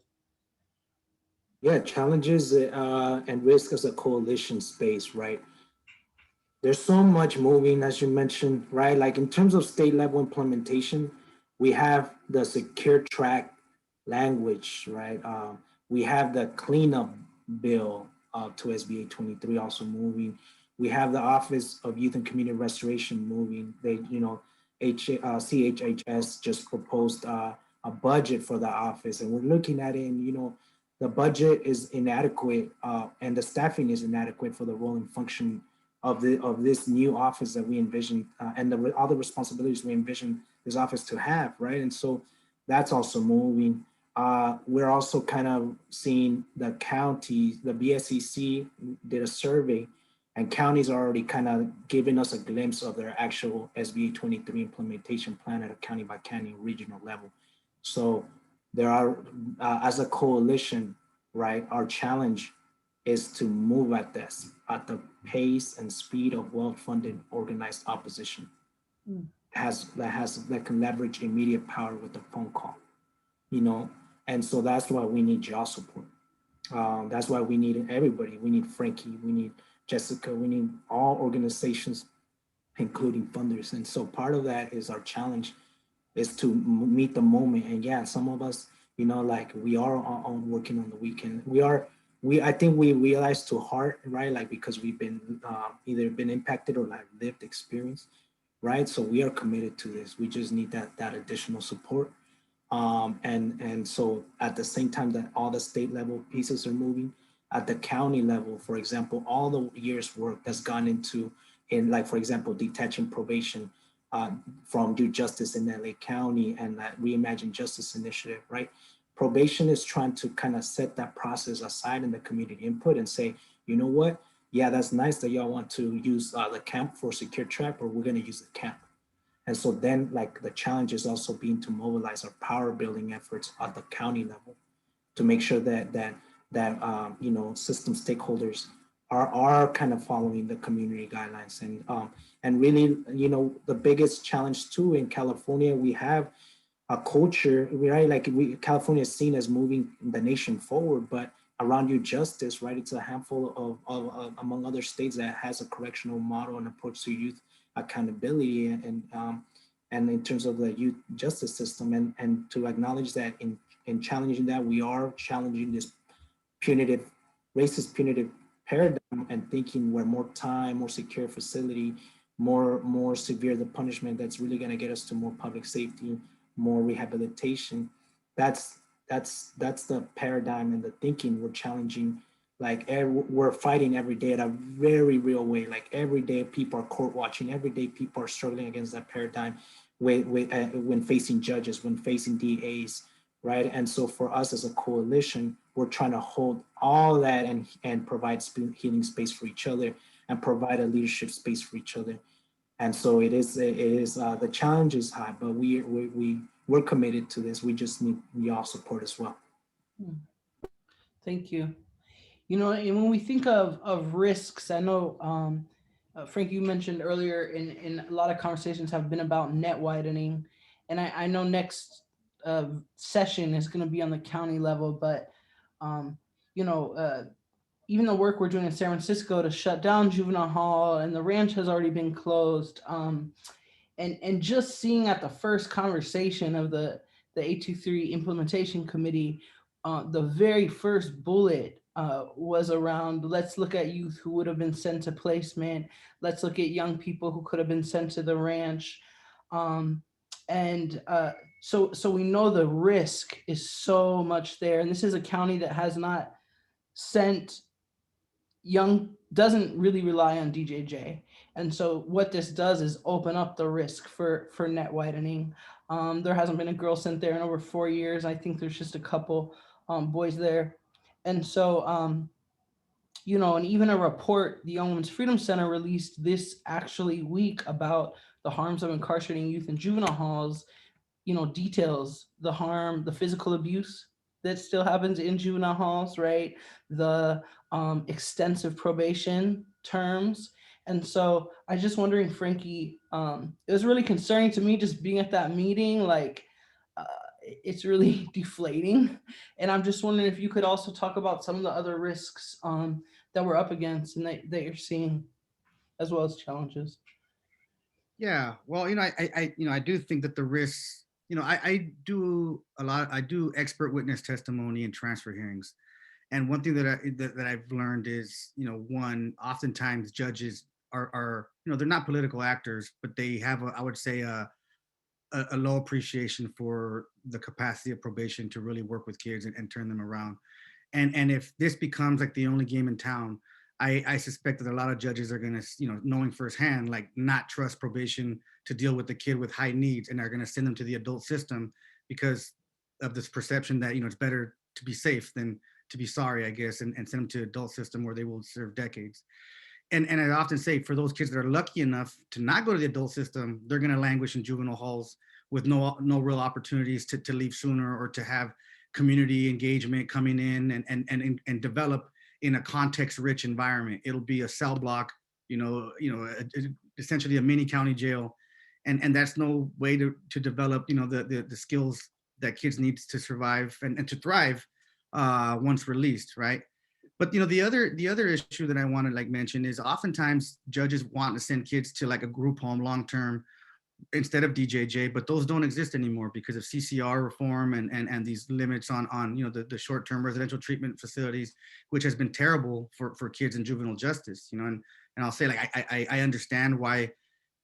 C: Yeah, challenges and risk as a coalition space, right? There's so much moving, as you mentioned, right? Like in terms of state level implementation, we have the secure track language, right? We have the cleanup bill to SB 823 also moving. We have the Office of Youth and Community Restoration moving. They, CHHS just proposed a budget for the office, and we're looking at it, and the budget is inadequate and the staffing is inadequate for the role and function of this new office that we envision and the other responsibilities we envision this office to have, right? And so that's also moving. We're also kind of seeing the counties, the BSEC did a survey, and counties are already kind of giving us a glimpse of their actual SB 23 implementation plan at a county by county regional level. So there are, as a coalition, right, our challenge is to move at the pace and speed of well-funded organized opposition that can leverage immediate power with a phone call, and so that's why we need y'all support. That's why we need everybody. We need Frankie, we need Jessica, we need all organizations, including funders. And so part of that is our challenge is to meet the moment. And yeah, some of us, like we are on working on the weekend. I think we realize to heart, right? Like, because we've been either been impacted or like lived experience, right? So we are committed to this. We just need that additional support. And so at the same time that all the state level pieces are moving, at the county level, for example, all the years work that's gone into, like, for example, detaching probation from due justice in LA County and that Reimagine Justice Initiative, right? Probation is trying to kind of set that process aside in the community input and say, you know what? Yeah, that's nice that y'all want to use the camp for secure trap, or we're going to use the camp. And so then, like, the challenge is also being to mobilize our power building efforts at the county level to make sure that that you know, system stakeholders are kind of following the community guidelines. And really, you know, the biggest challenge too in California, we have a culture, right? Like California is seen as moving the nation forward, but around youth justice, right? It's a handful of among other states that has a correctional model and approach to youth accountability and in terms of the youth justice system, and to acknowledge that in challenging that, we are challenging this punitive, racist punitive paradigm and thinking where more time, more secure facility, more severe the punishment, that's really going to get us to more public safety, more rehabilitation. That's the paradigm and the thinking we're challenging. Like we're fighting every day at a very real way. Like every day people are court watching. Every day people are struggling against that paradigm when facing judges, when facing DAs, right? And so for us as a coalition, we're trying to hold all that and provide healing space for each other and provide a leadership space for each other. And so it is the challenge is high, but we're committed to this. We just need y'all support as well.
B: Thank you. You know, and when we think of risks, I know, Frank, you mentioned earlier in a lot of conversations have been about net widening. And I know next session is going to be on the county level, but, you know, even the work we're doing in San Francisco to shut down Juvenile Hall and the ranch has already been closed. And just seeing at the first conversation of the 823 implementation committee, the very first bullet was around, let's look at youth who would have been sent to placement. Let's look at young people who could have been sent to the ranch. So we know the risk is so much there. And this is a county that has not sent doesn't really rely on DJJ. And so what this does is open up the risk for net widening. There hasn't been a girl sent there in over 4 years. I think there's just a couple boys there. And so, you know, and even a report the Young Women's Freedom Center released this actually week about the harms of incarcerating youth in juvenile halls, you know, details the harm, the physical abuse that still happens in juvenile halls, right? The extensive probation terms. And so I just wondering, Frankie, it was really concerning to me just being at that meeting, like it's really deflating. And I'm just wondering if you could also talk about some of the other risks that we're up against and that you're seeing, as well as challenges.
D: Yeah, well, I do think that the risks, I do expert witness testimony and transfer hearings. And one thing that I've learned is, one, oftentimes judges are they're not political actors, but they have I would say a low appreciation for the capacity of probation to really work with kids and turn them around. And if this becomes like the only game in town, I suspect that a lot of judges are going to, knowing firsthand, like not trust probation to deal with the kid with high needs, and are going to send them to the adult system because of this perception that, it's better to be safe than to be sorry, I guess, and send them to adult system where they will serve decades. And I often say for those kids that are lucky enough to not go to the adult system, they're going to languish in juvenile halls with no real opportunities to leave sooner or to have community engagement coming in and develop in a context-rich environment. It'll be a cell block, essentially a mini county jail, and that's no way to develop, the skills that kids need to survive and to thrive once released, right? But the other issue that I want to mention is oftentimes judges want to send kids to like a group home long term instead of DJJ, but those don't exist anymore because of CCR reform and these limits on the short-term residential treatment facilities, which has been terrible for kids in juvenile justice. And I'll say, like, I understand why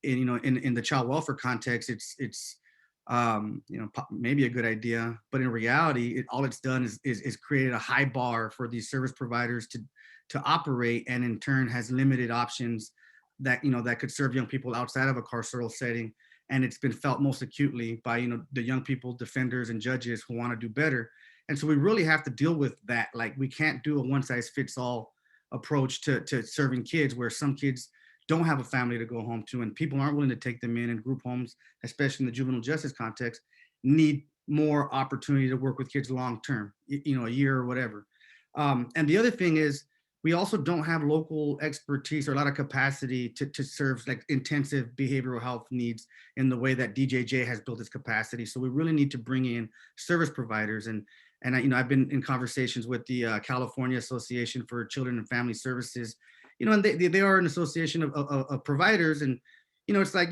D: in the child welfare context it's maybe a good idea, but in reality all it's done is created a high bar for these service providers to operate, and in turn has limited options that that could serve young people outside of a carceral setting. And it's been felt most acutely by the young people defenders and judges who want to do better. And so we really have to deal with that. Like, we can't do a one size fits all approach to serving kids, where some kids don't have a family to go home to, and people aren't willing to take them in group homes, especially in the juvenile justice context, need more opportunity to work with kids long term, a year or whatever. And the other thing is, we also don't have local expertise or a lot of capacity to serve like intensive behavioral health needs in the way that DJJ has built its capacity. So we really need to bring in service providers. And I've been in conversations with the California Association for Children and Family Services, and they are an association of providers. And, it's like,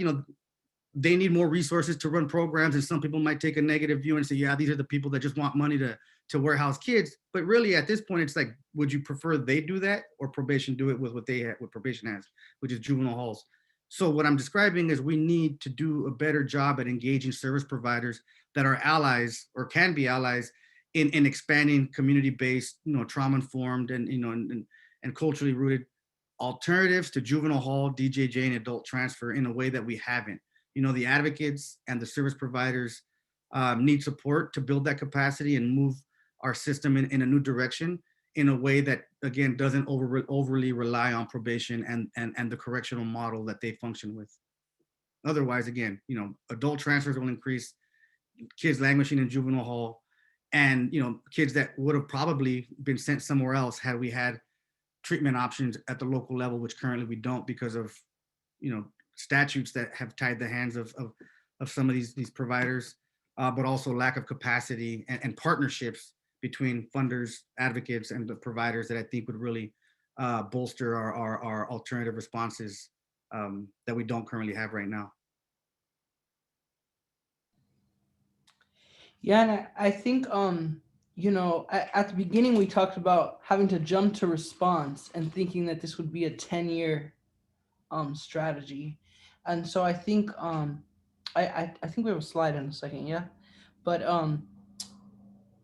D: they need more resources to run programs, and some people might take a negative view and say, yeah, these are the people that just want money to warehouse kids. But really at this point, it's like, would you prefer they do that or probation do it with what probation has, which is juvenile halls? So what I'm describing is we need to do a better job at engaging service providers that are allies or can be allies in expanding community-based, trauma-informed and culturally rooted alternatives to juvenile hall, DJJ, and adult transfer in a way that we haven't. The advocates and the service providers need support to build that capacity and move our system in a new direction in a way that, again, doesn't overly rely on probation and the correctional model that they function with. Otherwise, again, adult transfers will increase, kids languishing in juvenile hall, and kids that would have probably been sent somewhere else had we had treatment options at the local level, which currently we don't because of statutes that have tied the hands of some of these providers, but also lack of capacity and partnerships between funders, advocates, and the providers that I think would really bolster our alternative responses that we don't currently have right now.
B: Yeah, and I think, at the beginning, we talked about having to jump to response and thinking that this would be a 10-year strategy. And so I think, I think we have a slide in a second, yeah? But,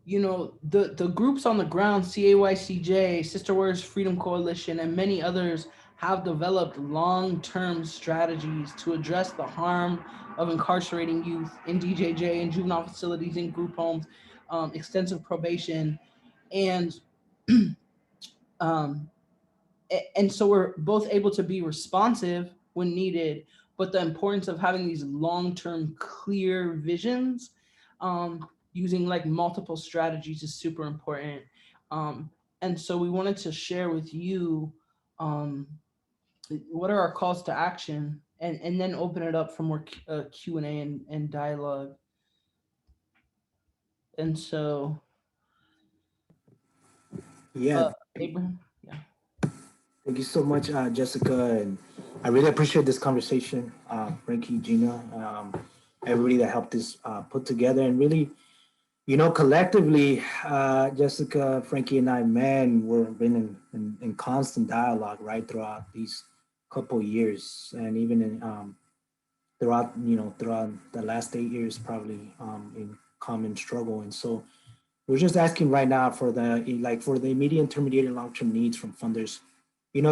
B: the groups on the ground, CAYCJ, Sister Warriors Freedom Coalition, and many others have developed long-term strategies to address the harm of incarcerating youth in DJJ and juvenile facilities and group homes, extensive probation, and and so we're both able to be responsive when needed, but the importance of having these long-term clear visions, using like multiple strategies is super important. And so we wanted to share with you what are our calls to action, and then open it up for more Q&A and dialogue. And so,
C: Yeah,
B: Abraham, yeah.
C: thank you so much, Jessica. And I really appreciate this conversation, Frankie, Gina, everybody that helped this put together. And really, collectively, Jessica, Frankie, and I, man, we've been in constant dialogue, right, throughout these couple years, and even in throughout the last 8 years, probably in common struggle. And so we're just asking right now for the immediate, intermediate, and long-term needs from funders.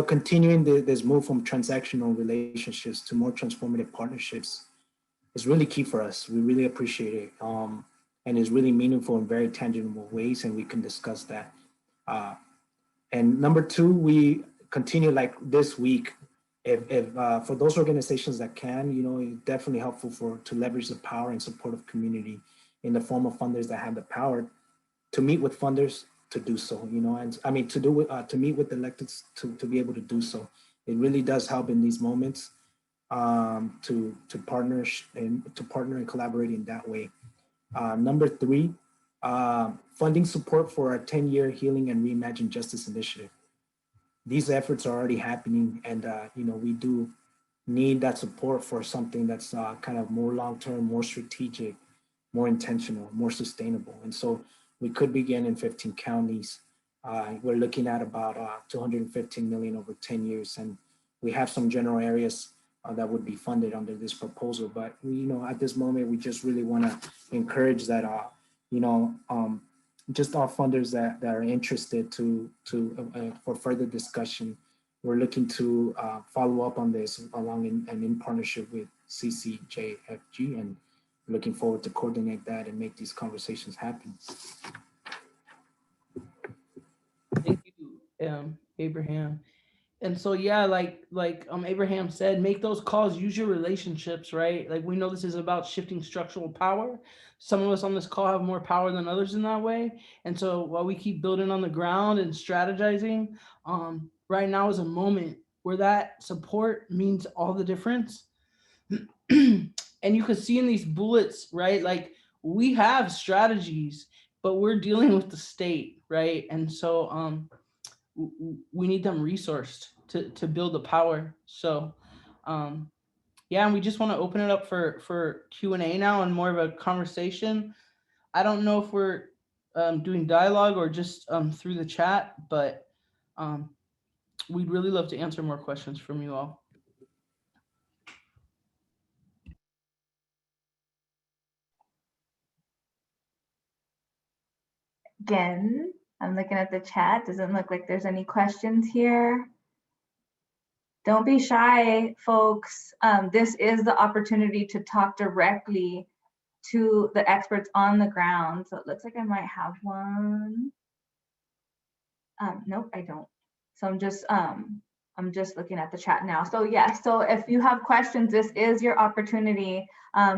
C: Continuing this move from transactional relationships to more transformative partnerships is really key for us. We really appreciate it. And is really meaningful in very tangible ways, and we can discuss that. And number two, we continue like this week. If for those organizations that can, it's definitely helpful to leverage the power and support of community in the form of funders that have the power to meet with funders to do so. And I mean to meet with electeds to be able to do so. It really does help in these moments to partner and collaborate in that way. Number three, funding support for our 10-year Healing and Reimagine Justice Initiative. These efforts are already happening, and we do need that support for something that's kind of more long-term, more strategic, more intentional, more sustainable. And so we could begin in 15 counties. We're looking at about 215 million over 10 years, and we have some general areas that would be funded under this proposal. But we, at this moment, we just really want to encourage that, just all funders that are interested for further discussion. We're looking to follow up on this along and in partnership with CCJFG, and looking forward to coordinate that and make these conversations happen.
B: Thank you, Abraham. And so yeah, like Abraham said, make those calls, use your relationships, right? Like we know this is about shifting structural power. Some of us on this call have more power than others in that way. And so while we keep building on the ground and strategizing, right now is a moment where that support means all the difference. And you can see in these bullets, right? Like we have strategies, but we're dealing with the state, right? And so we need them resourced to build the power. So yeah, and we just want to open it up for Q&A now and more of a conversation. I don't know if we're doing dialogue or just through the chat, but we'd really love to answer more questions from you all.
A: Again, I'm looking at the chat. Doesn't look like there's any questions here. Don't be shy, folks. This is the opportunity to talk directly to the experts on the ground. So it looks like I might have one. Nope, I don't. So I'm just looking at the chat now. So yeah, so if you have questions, this is your opportunity.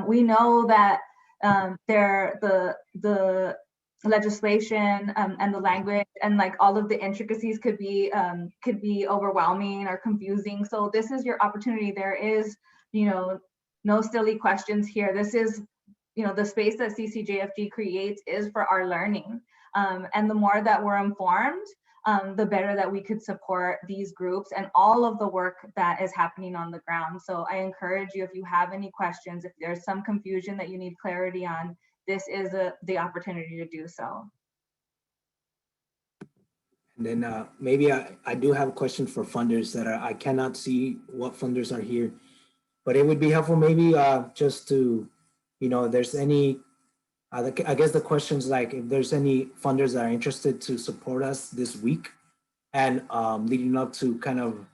A: We know that the legislation and the language and like all of the intricacies could be overwhelming or confusing. So this is your opportunity. There is, no silly questions here. This is, the space that CCJFG creates is for our learning. And the more that we're informed, the better that we could support these groups and all of the work that is happening on the ground. So I encourage you, if you have any questions, if there's some confusion that you need clarity on, this is the opportunity to do so.
C: And then maybe I do have a question for funders that I cannot see what funders are here, but it would be helpful maybe just to, if there's any, I guess the question's like, if there's any funders that are interested to support us this week and leading up to kind of,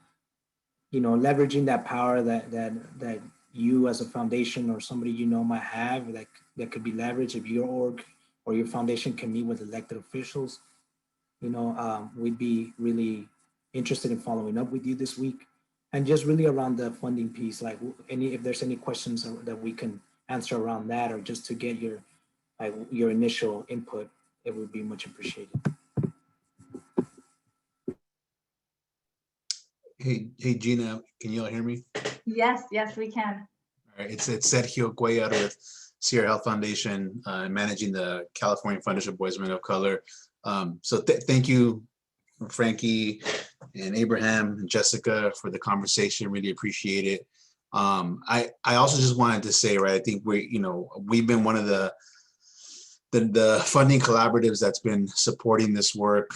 C: leveraging that power that you as a foundation or somebody might have that could be leveraged if your org or your foundation can meet with elected officials. We'd be really interested in following up with you this week, and just really around the funding piece, like if there's any questions that we can answer around that, or just to get your initial input, it would be much appreciated.
E: Hey, Gina, can you all hear me?
A: Yes, we can.
E: All right, it's Sergio Cuellar with Sierra Health Foundation, managing the California Foundation for Boys and Men of Color. So thank you, Frankie and Abraham and Jessica, for the conversation. Really appreciate it. I also just wanted to say, right, I think we've been one of the funding collaboratives that's been supporting this work.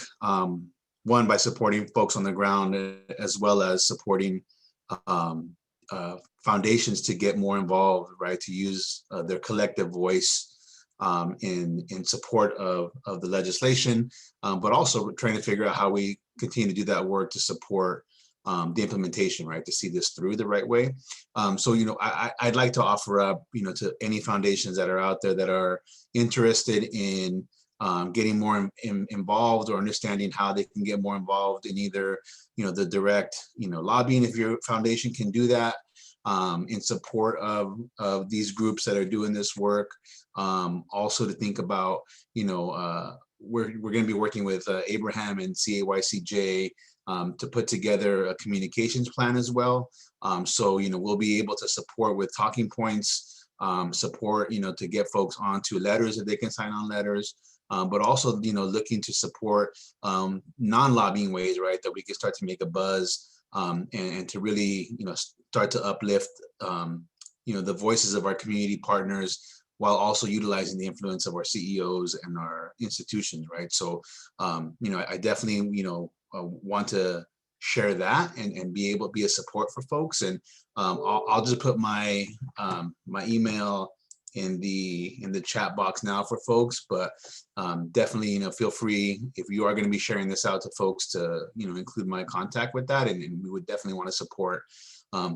E: One, by supporting folks on the ground, as well as supporting foundations to get more involved, right, to use their collective voice in support of the legislation, but also trying to figure out how we continue to do that work to support the implementation, right, to see this through the right way. So, I'd like to offer up, to any foundations that are out there that are interested in getting more involved, or understanding how they can get more involved in either, the direct, lobbying, if your foundation can do that, in support of these groups that are doing this work. Also to think about, we're going to be working with Abraham and CAYCJ to put together a communications plan as well. So, we'll be able to support with talking points, support, to get folks onto letters if they can sign on letters. But also, looking to support non-lobbying ways, right, that we can start to make a buzz and to really, start to uplift, the voices of our community partners, while also utilizing the influence of our CEOs and our institutions, right? So, I definitely, want to share that and be able to be a support for folks. And I'll just put my my email in the chat box now for folks, but definitely, feel free, if you are going to be sharing this out to folks, to, include my contact with that. And we would definitely want to support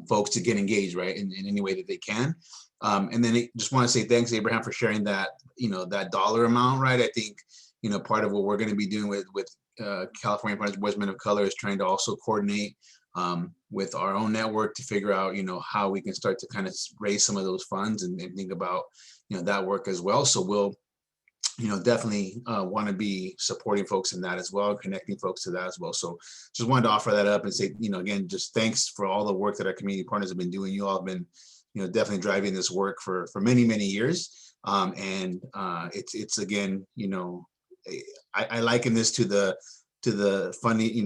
E: folks to get engaged, right, in any way that they can. And then just want to say thanks, Abraham, for sharing that, that dollar amount, right? I think, part of what we're going to be doing with California Boys and Men of Color is trying to also coordinate with our own network to figure out, how we can start to kind of raise some of those funds and think about, that work as well. So we'll, definitely want to be supporting folks in that as well, connecting folks to that as well. So just wanted to offer that up and say, again, just thanks for all the work that our community partners have been doing. You all have been, definitely driving this work for many, many years. It's again, I liken this to the funding,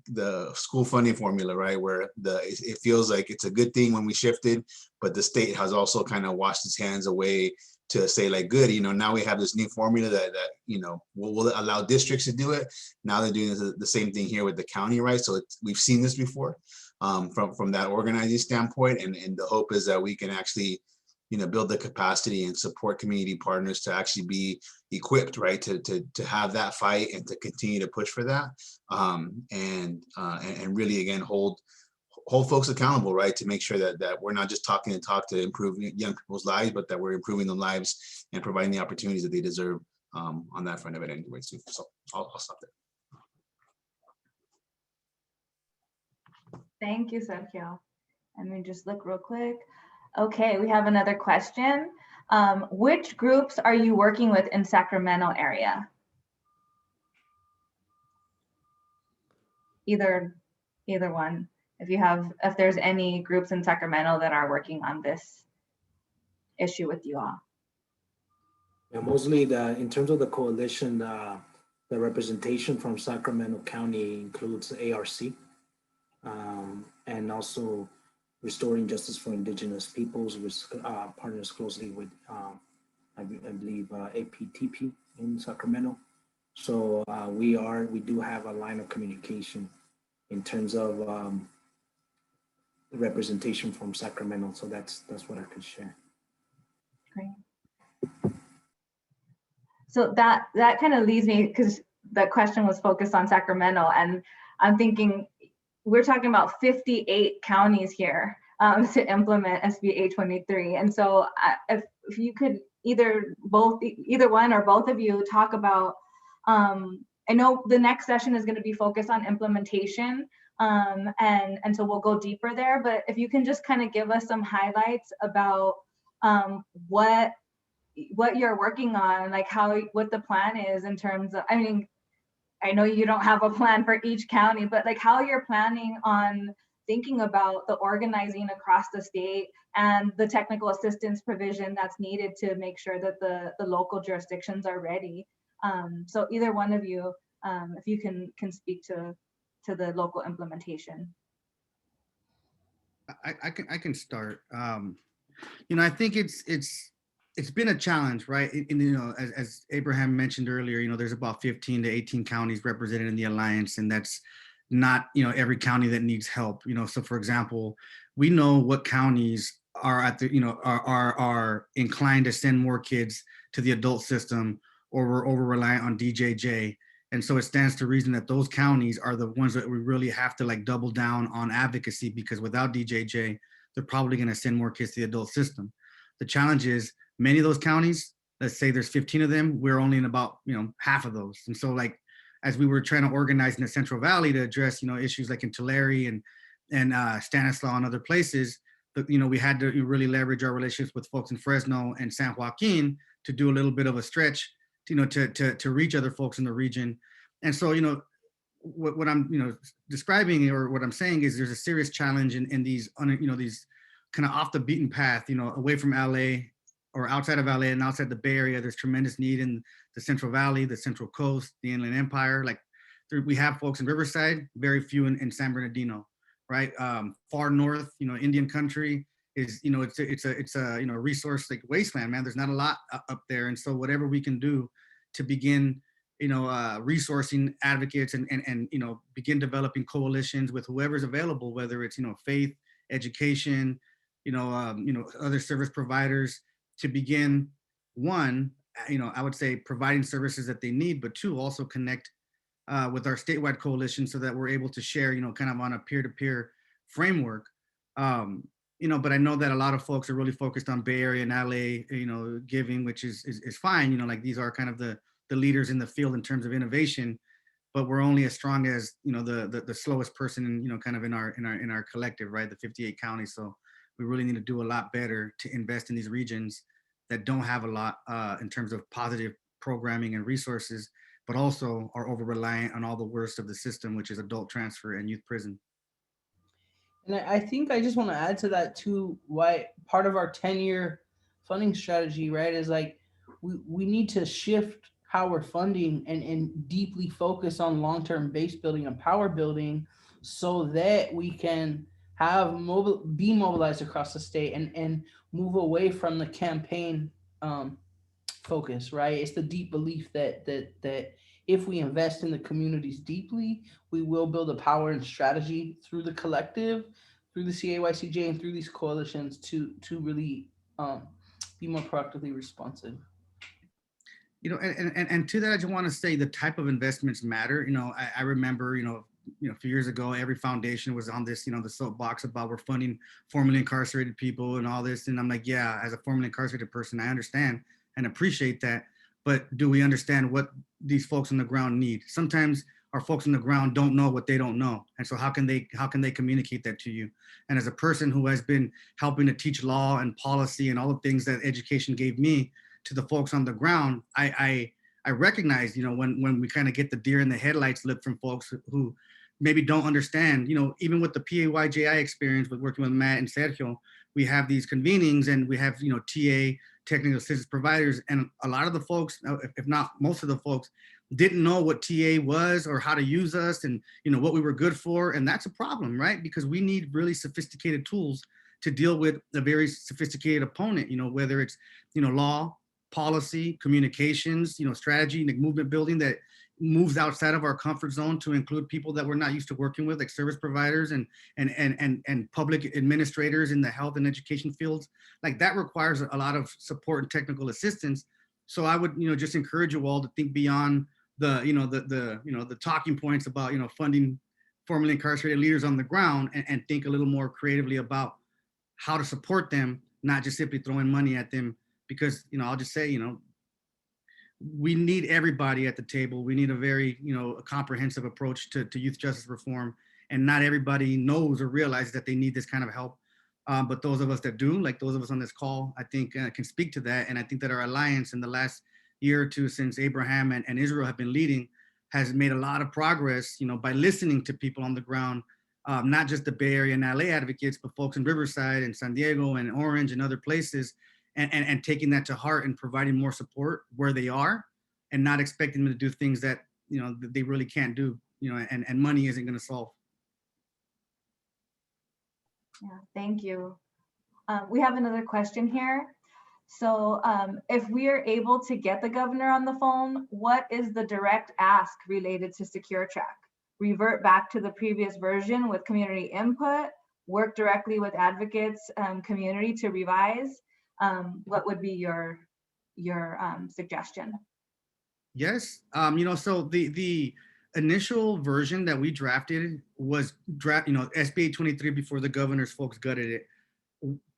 E: the school funding formula, right? Where it feels like it's a good thing when we shifted, but the state has also kind of washed its hands away to say like, good, now we have this new formula that will allow districts to do it. Now they're doing the same thing here with the county, right? So we've seen this before from that organizing standpoint. And the hope is that we can actually, build the capacity and support community partners to actually be equipped, right? To have that fight and to continue to push for that. And really, again, hold folks accountable, right? To make sure that we're not just talking and talk to improve young people's lives, but that we're improving their lives and providing the opportunities that they deserve on that front of it anyway. So I'll stop there.
A: Thank you, Sergio. Let me just look real quick. Okay, we have another question. Which groups are you working with in Sacramento area? Either one. If there's any groups in Sacramento that are working on this issue with you all.
C: Yeah, mostly in terms of the coalition, the representation from Sacramento County includes ARC, and also Restoring Justice for Indigenous Peoples, which partners closely with, I believe, APTP in Sacramento. So we do have a line of communication in terms of the representation from Sacramento. So that's what I could share.
A: Great. So that kind of leads me, because the question was focused on Sacramento, and I'm thinking we're talking about 58 counties here to implement SB 823. And so if you could either one or both of you talk about, I know the next session is going to be focused on implementation, and so we'll go deeper there, but if you can just kind of give us some highlights about what you're working on, like what the plan is in terms of, I mean, I know you don't have a plan for each county, but like how you're planning on thinking about the organizing across the state and the technical assistance provision that's needed to make sure that the local jurisdictions are ready. So either one of you, if you can speak to the local implementation.
D: I can start. I think it's been a challenge, right? As Abraham mentioned earlier, there's about 15 to 18 counties represented in the alliance, and that's not every county that needs help. So for example, we know what counties are at the are inclined to send more kids to the adult system, or we're over reliant on DJJ. And so it stands to reason that those counties are the ones that we really have to like double down on advocacy, because without DJJ, they're probably going to send more kids to the adult system. The challenge is many of those counties, let's say there's 15 of them, we're only in about half of those. And so like as we were trying to organize in the Central Valley to address issues like in Tulare and Stanislaus and other places, we had to really leverage our relationships with folks in Fresno and San Joaquin to do a little bit of a stretch to reach other folks in the region. And so what I'm describing, or what I'm saying, is there's a serious challenge in these these kind of off the beaten path, away from LA or outside of LA and outside the Bay Area. There's tremendous need in the Central Valley, the Central Coast, the Inland Empire. Like we have folks in Riverside, very few in San Bernardino, right? Far north, Indian country is, it's a resource like wasteland, man. There's not a lot up there. And so whatever we can do to begin, resourcing advocates and begin developing coalitions with whoever's available, whether it's, faith, education, other service providers, to begin, one, I would say providing services that they need, but two, also connect with our statewide coalition so that we're able to share, kind of on a peer-to-peer framework. But I know that a lot of folks are really focused on Bay Area and LA, giving, which is fine. Like these are kind of the leaders in the field in terms of innovation. but we're only as strong as, you know, the slowest person in, you know, kind of in our collective, right? The 58 counties. So we really need to do a lot better to invest in these regions that don't have a lot in terms of positive programming and resources, but also are over reliant on all the worst of the system, which is adult transfer and youth prison.
B: And I think I just want to add to that too, why part of our 10-year funding strategy, right, is like we need to shift how we're funding and deeply focus on long-term base building and power building so that we can have be mobilized across the state and move away from the campaign focus, right? It's the deep belief that if we invest in the communities deeply, we will build a power and strategy through the collective, through the CAYCJ, and through these coalitions to really be more proactively responsive.
D: You know, and to that, I just want to say the type of investments matter. You know, I remember, you know, a few years ago, every foundation was on this, you know, the soapbox about we're funding formerly incarcerated people and all this. And I'm like, yeah, as a formerly incarcerated person, I understand and appreciate that. But do we understand what these folks on the ground need? Sometimes our folks on the ground don't know what they don't know. And so how can they communicate that to you? And as a person who has been helping to teach law and policy and all the things that education gave me to the folks on the ground, I recognize, you know, when we kind of get the deer in the headlights look from folks who maybe don't understand, you know, even with the PAYJI experience with working with Matt and Sergio, we have these convenings and we have, you know, TA, technical assistance providers, and a lot of the folks, if not most of the folks, didn't know what TA was or how to use us and, you know, what we were good for. And that's a problem, right? Because we need really sophisticated tools to deal with a very sophisticated opponent, you know, whether it's, you know, law, policy, communications, you know, strategy, like movement building that moves outside of our comfort zone to include people that we're not used to working with, like service providers and public administrators in the health and education fields. Like that requires a lot of support and technical assistance. So I would, you know, just encourage you all to think beyond the, you know, the talking points about, you know, funding formerly incarcerated leaders on the ground and think a little more creatively about how to support them, not just simply throwing money at them. Because, you know, I'll just say, you know, we need everybody at the table. We need a very, you know, a comprehensive approach to youth justice reform. And not everybody knows or realizes that they need this kind of help. But those of us that do, like those of us on this call, I think can speak to that. And I think that our alliance in the last year or two since Abraham and Israel have been leading has made a lot of progress, you know, by listening to people on the ground, not just the Bay Area and LA advocates, but folks in Riverside and San Diego and Orange and other places. And taking that to heart and providing more support where they are and not expecting them to do things that, you know, they really can't do, you know, and money isn't going to solve.
A: Yeah, thank you. We have another question here. So if we are able to get the governor on the phone, what is the direct ask related to Secure Track? Revert back to the previous version with community input, work directly with advocates, community to revise? What would be your suggestion?
D: Yes, you know, so the initial version that we drafted was you know, SB 823 before the governor's folks gutted it,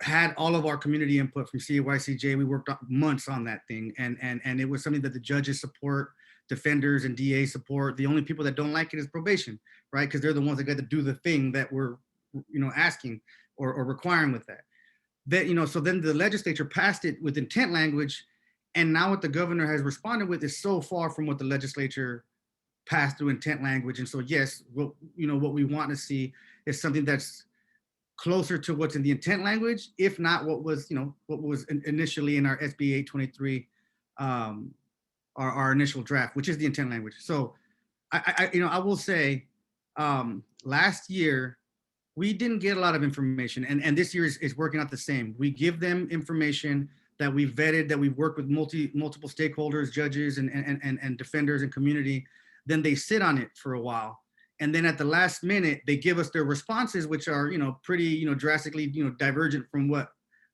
D: had all of our community input from CAYCJ. We worked months on that thing, and it was something that the judges support, defenders and DA support. The only people that don't like it is probation, right? Because they're the ones that got to do the thing that we're, you know, asking or requiring with that. That, you know, so then the legislature passed it with intent language, and now what the governor has responded with is so far from what the legislature passed through intent language. And so yes, what, you know, what we want to see is something that's closer to what's in the intent language, if not what was, you know, what was initially in our SB 823, our initial draft, which is the intent language. So I you know, I will say, last year we didn't get a lot of information, and this year is working out the same. We give them information that we've vetted, that we've worked with multiple stakeholders, judges and defenders and community. Then they sit on it for a while, and then at the last minute they give us their responses, which are, you know, pretty, you know, drastically, you know, divergent from what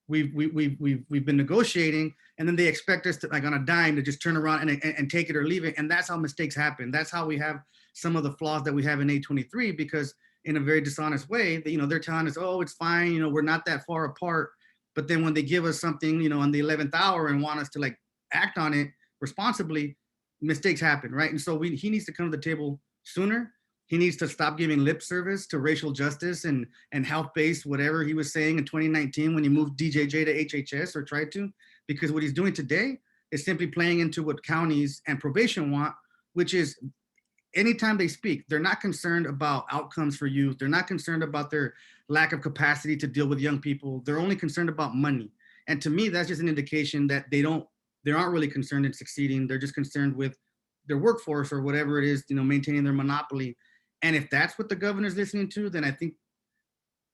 D: we've been negotiating. And then they expect us to, like on a dime, to just turn around and take it or leave it. And that's how mistakes happen. That's how we have some of the flaws that we have in 823, because in a very dishonest way, you know, they're telling us, oh, it's fine, you know, we're not that far apart. But then when they give us something, you know, on the 11th hour and want us to like act on it responsibly, mistakes happen, right? And so he needs to come to the table sooner. He needs to stop giving lip service to racial justice and health-based whatever he was saying in 2019 when he moved DJJ to HHS or tried to, because what he's doing today is simply playing into what counties and probation want, which is anytime they speak, they're not concerned about outcomes for youth. They're not concerned about their lack of capacity to deal with young people. They're only concerned about money. And to me, that's just an indication that they aren't really concerned in succeeding. They're just concerned with their workforce or whatever it is, maintaining their monopoly. And if that's what the governor's listening to, then I think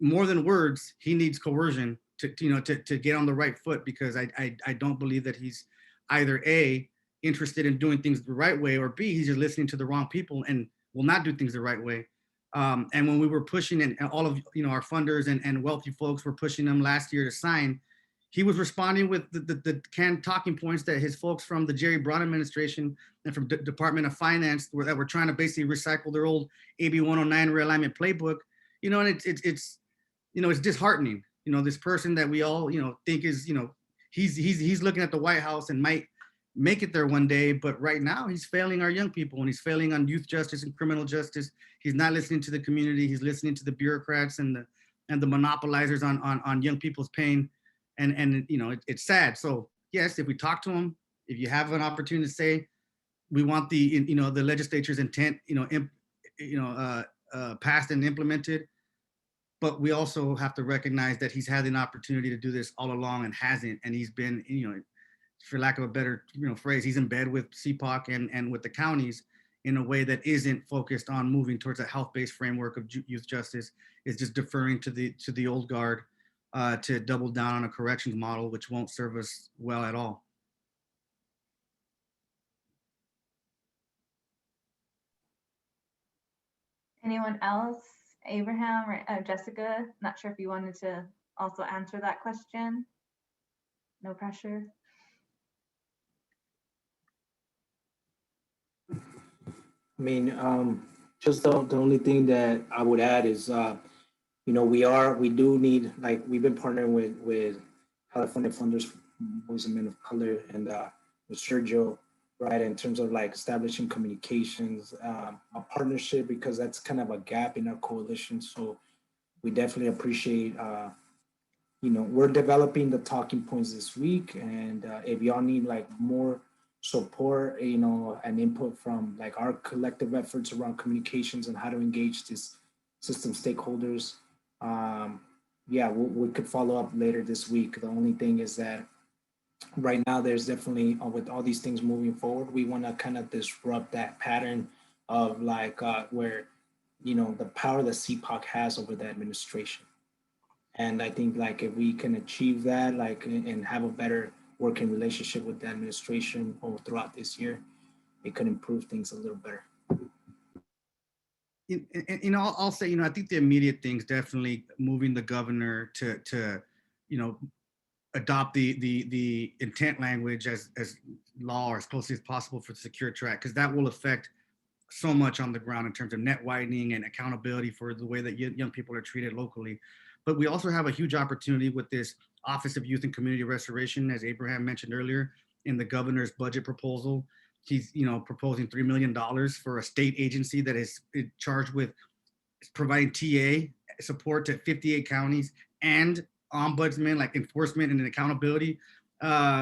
D: more than words, he needs coercion to get on the right foot, because I don't believe that he's either A, interested in doing things the right way, or B, he's just listening to the wrong people and will not do things the right way. And when we were pushing, and all of our funders and wealthy folks were pushing him last year to sign, he was responding with the canned talking points that his folks from the Jerry Brown administration and from Department of Finance that were trying to basically recycle their old AB 109 realignment playbook. And it's disheartening. This person that we all think is he's looking at the White House and might make it there one day, but right now he's failing our young people, and he's failing on youth justice and criminal justice. He's not listening to the community. He's listening to the bureaucrats and the monopolizers on young people's pain. And it's sad. So yes, if we talk to him, if you have an opportunity to say, we want the legislature's intent, passed and implemented, but we also have to recognize that he's had an opportunity to do this all along and hasn't. And he's been, for lack of a better phrase, he's in bed with CPOC and with the counties in a way that isn't focused on moving towards a health-based framework of youth justice. Is just deferring to the old guard. To double down on a corrections model, which won't serve us well at all.
A: Anyone else? Abraham or Jessica? Not sure if you wanted to also answer that question. No pressure.
C: I mean, just the only thing that I would add is, we do need, like, we've been partnering with California funders, boys and men of color, and with Sergio, right, in terms of like establishing communications, a partnership, because that's kind of a gap in our coalition. So we definitely appreciate, we're developing the talking points this week, and if y'all need like more support, and input from like our collective efforts around communications and how to engage these system stakeholders, we could follow up later this week. The only thing is that right now there's definitely, with all these things moving forward, we want to kind of disrupt that pattern of like where the power that CPOC has over the administration. And I think like if we can achieve that, like, and have a better working relationship with the administration throughout this year, it could improve things a little better.
D: I'll say, I think the immediate things, definitely moving the governor to adopt the intent language as law, or as closely as possible for the secure track, because that will affect so much on the ground in terms of net widening and accountability for the way that young people are treated locally. But we also have a huge opportunity with this Office of Youth and Community Restoration, as Abraham mentioned earlier, in the governor's budget proposal. He's proposing $3 million for a state agency that is charged with providing TA support to 58 counties and ombudsman, like enforcement and accountability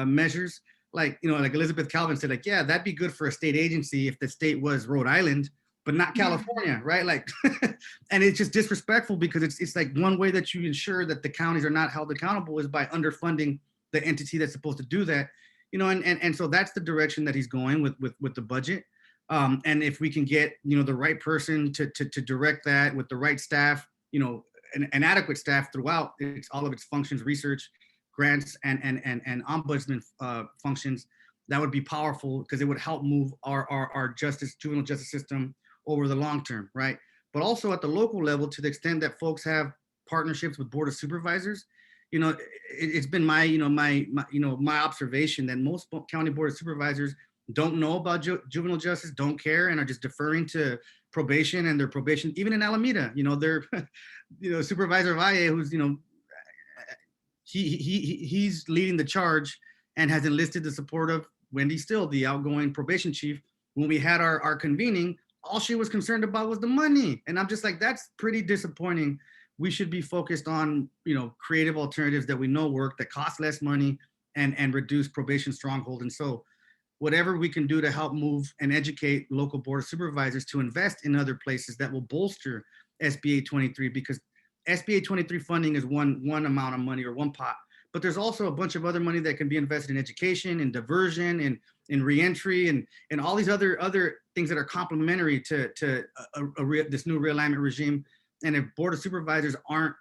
D: measures. Like Elizabeth Calvin said, like, yeah, that'd be good for a state agency if the state was Rhode Island, but not California, right? Like, and it's just disrespectful, because it's like one way that you ensure that the counties are not held accountable is by underfunding the entity that's supposed to do that. And so that's the direction that he's going with the budget. And if we can get, the right person to direct that with the right staff, an adequate staff throughout all of its functions, research, grants, and ombudsman functions, that would be powerful, because it would help move our juvenile justice system over the long term, right? But also at the local level, to the extent that folks have partnerships with board of supervisors, it's been my observation that most county board of supervisors don't know about juvenile justice, don't care, and are just deferring to probation and their probation. Even in Alameda, they're, Supervisor Valle, who's, he's leading the charge and has enlisted the support of Wendy Still, the outgoing probation chief. When we had our convening, all she was concerned about was the money. And I'm just like, that's pretty disappointing. We should be focused on, creative alternatives that we know work, that cost less money, and reduce probation stronghold. And so whatever we can do to help move and educate local board of supervisors to invest in other places that will bolster SB 823, because SB 823 funding is one amount of money or one pot, but there's also a bunch of other money that can be invested in education and diversion and in reentry and all these other things that are complementary to this new realignment regime. And if board of supervisors aren't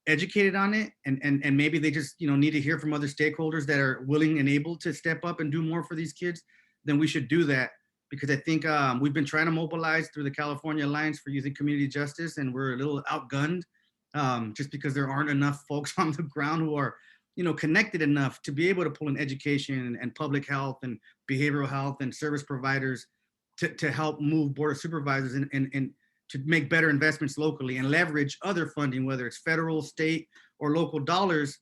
D: educated on it, and maybe they just need to hear from other stakeholders that are willing and able to step up and do more for these kids, then we should do that. Because I think we've been trying to mobilize through the California Alliance for Youth and Community Justice, and we're a little outgunned just because there aren't enough folks on the ground who are connected enough to be able to pull in education and public health and behavioral health and service providers to help move board of supervisors and to make better investments locally and leverage other funding, whether it's federal, state, or local dollars,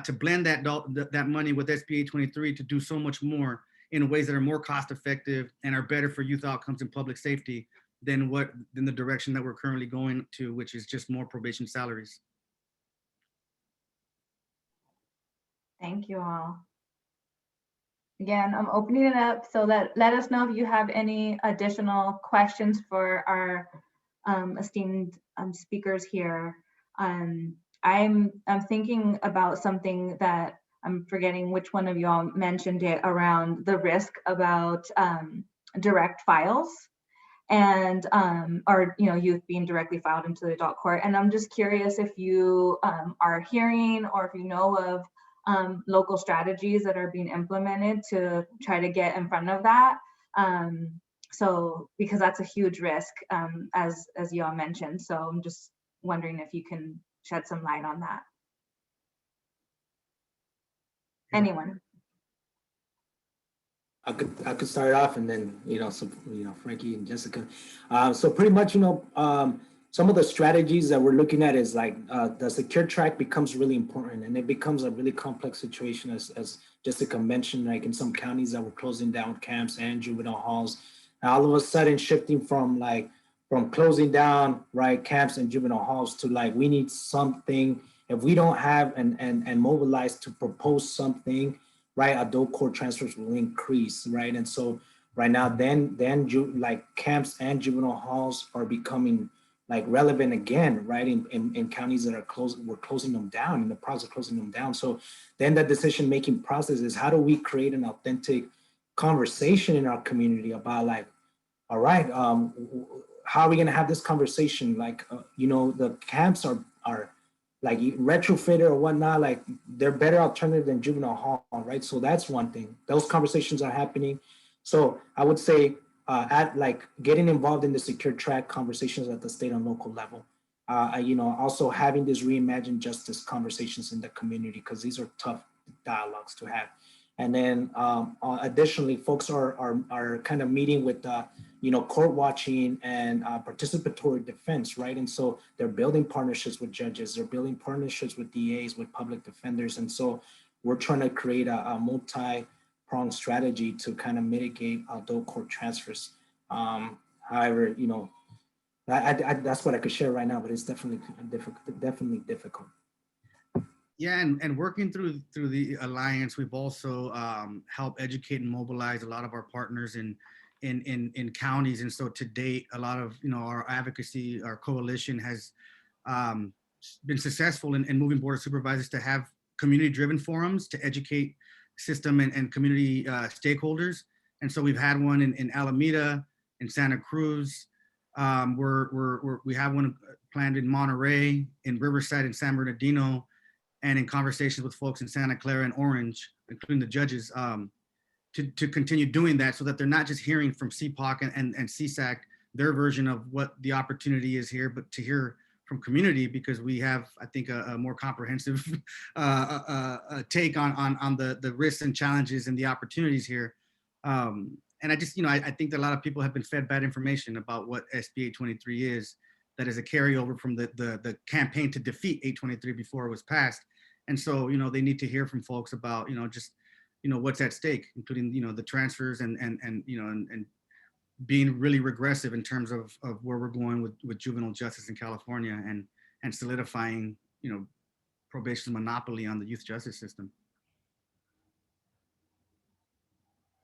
D: to blend that money with SB 823 to do so much more in ways that are more cost effective and are better for youth outcomes and public safety than the direction that we're currently going to, which is just more probation salaries.
A: Thank you all. Again, I'm opening it up so that let us know if you have any additional questions for our esteemed speakers here. I'm thinking about something that I'm forgetting which one of y'all mentioned it, around the risk about direct files and or youth being directly filed into the adult court. And I'm just curious if you are hearing or if you know of local strategies that are being implemented to try to get in front of that. So because that's a huge risk, as y'all mentioned. So I'm just wondering if you can shed some light on that. Anyone?
C: I could start off, and then Frankie and Jessica. So pretty much some of the strategies that we're looking at is like the secure track becomes really important, and it becomes a really complex situation, as Jessica mentioned, like in some counties that were closing down camps and juvenile halls. Now all of a sudden shifting from closing down camps and juvenile halls to we need something. If we don't have and mobilize to propose something, adult court transfers will increase, and so right now then camps and juvenile halls are becoming relevant again, in counties that are we're closing them down, in the process of closing them down. So then the decision-making process is, how do we create an authentic conversation in our community about all right, how are we gonna have this conversation? The camps are retrofitted or whatnot, they're better alternative than juvenile hall, right? So that's one thing. Those conversations are happening. So I would say getting involved in the secure track conversations at the state and local level. Also having these Reimagine justice conversations in the community, because these are tough dialogues to have. And then additionally, folks are kind of meeting with court watching and participatory defense, and so they're building partnerships with judges, they're building partnerships with DAs, with public defenders, and so we're trying to create a multi-pronged strategy to kind of mitigate adult court transfers. However, that's what I could share right now, but it's definitely difficult.
D: Yeah, and working through the Alliance, we've also helped educate and mobilize a lot of our partners in counties. And so to date, a lot of our advocacy, our coalition has been successful in moving board of supervisors to have community-driven forums to educate system and community stakeholders. And so we've had one in Alameda, in Santa Cruz. We have one planned in Monterey, in Riverside, in San Bernardino, and in conversations with folks in Santa Clara and Orange, including the judges, to continue doing that, so that they're not just hearing from CPOC and CSAC their version of what the opportunity is here, but to hear from community, because we have, I think, a more comprehensive take on the risks and challenges and the opportunities here. And I just, I think that a lot of people have been fed bad information about what SB 823 is, that is a carryover from the campaign to defeat 823 before it was passed. And so, they need to hear from folks about, just, what's at stake, including, the transfers and being really regressive in terms of where we're going with juvenile justice in California, and solidifying, probation's monopoly on the youth justice system.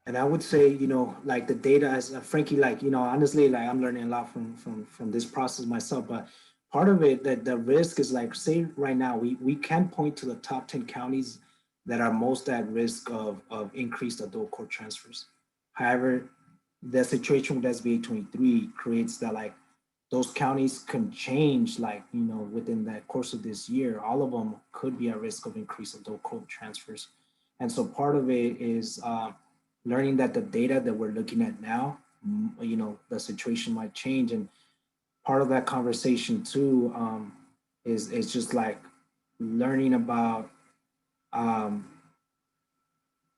C: And I would say, like the data, as Frankie, like, honestly, like I'm learning a lot from this process myself. But part of it, that the risk is like, say right now, we can point to the top 10 counties that are most at risk of increased adult court transfers. However, the situation with SB 23 creates that, like, those counties can change, like, within that course of this year. All of them could be at risk of increased adult court transfers. And so part of it is learning that the data that we're looking at now, the situation might change. And part of that conversation too is just like learning about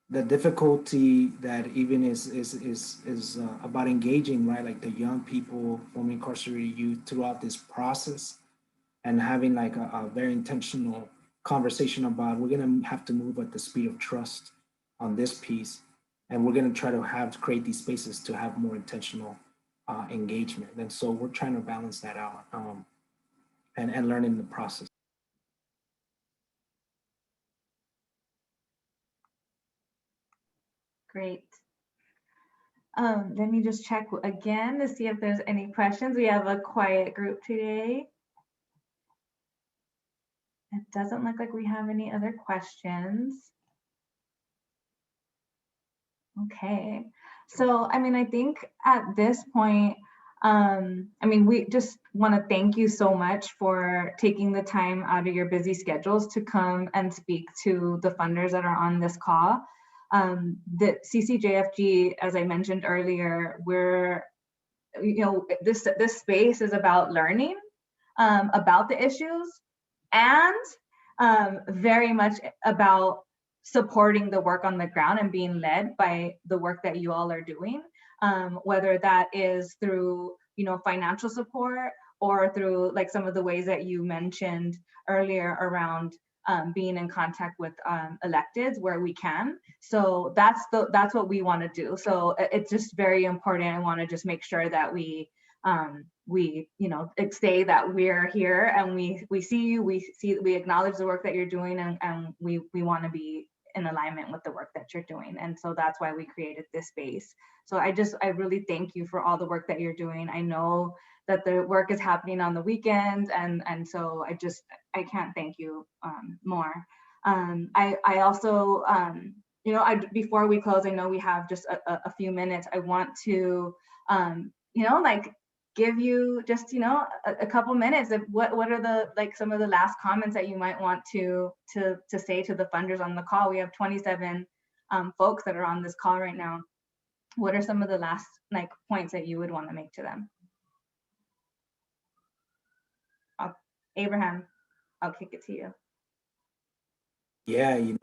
C: the difficulty that even is about engaging, right? Like the young people from incarcerated youth throughout this process, and having like a very intentional conversation about, we're gonna have to move at the speed of trust on this piece. And we're going to try to create these spaces to have more intentional engagement. And so we're trying to balance that out and learn in the process.
A: Great. Let me just check again to see if there's any questions. We have a quiet group today. It doesn't look like we have any other questions. Okay, so I think at this point, we just want to thank you so much for taking the time out of your busy schedules to come and speak to the funders that are on this call. The CCJFG, as I mentioned earlier, we're, this space is about learning about the issues, and very much about supporting the work on the ground and being led by the work that you all are doing, whether that is through, financial support, or through like some of the ways that you mentioned earlier around being in contact with electeds where we can. So that's what we want to do. So it's just very important. I want to just make sure that we say that we're here and we see you, we acknowledge the work that you're doing, and we want to be in alignment with the work that you're doing. And so that's why we created this space. So I really thank you for all the work that you're doing. I know that the work is happening on the weekends, and so I can't thank you more. I also, before we close, I know we have just a few minutes. I want to, give you just, a couple minutes of what are some of the last comments that you might want to say to the funders on the call. We have 27 folks that are on this call right now. What are some of the last points that you would want to make to them? Abraham, I'll kick it to you.
C: Yeah, we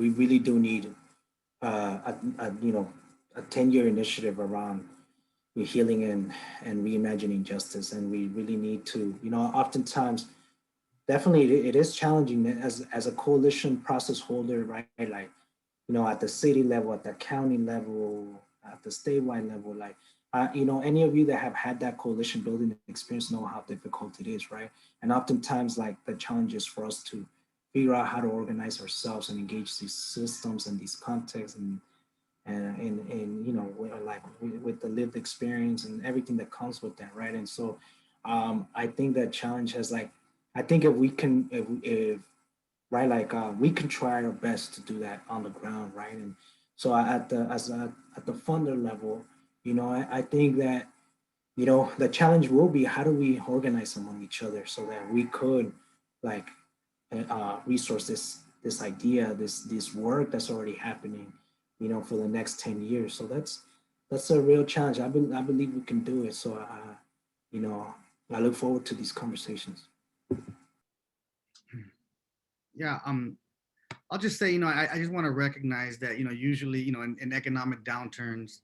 C: really do need a 10-year initiative around healing and reimagining justice. And we really need to, oftentimes, definitely it is challenging as a coalition process holder, right? Like, at the city level, at the county level, at the statewide level, like, any of you that have had that coalition building experience know how difficult it is, right? And oftentimes, like, the challenge is for us to figure out how to organize ourselves and engage these systems and these contexts and with the lived experience and everything that comes with that, right? And so I think that challenge has I think if we can, we can try our best to do that on the ground, right? And so at the funder level, I think that, the challenge will be, how do we organize among each other so that we could resource this idea, this work that's already happening, for the next 10 years. So that's a real challenge. I believe we can do it. So, I look forward to these conversations.
D: Yeah, I'll just say, I just want to recognize that, usually, in economic downturns,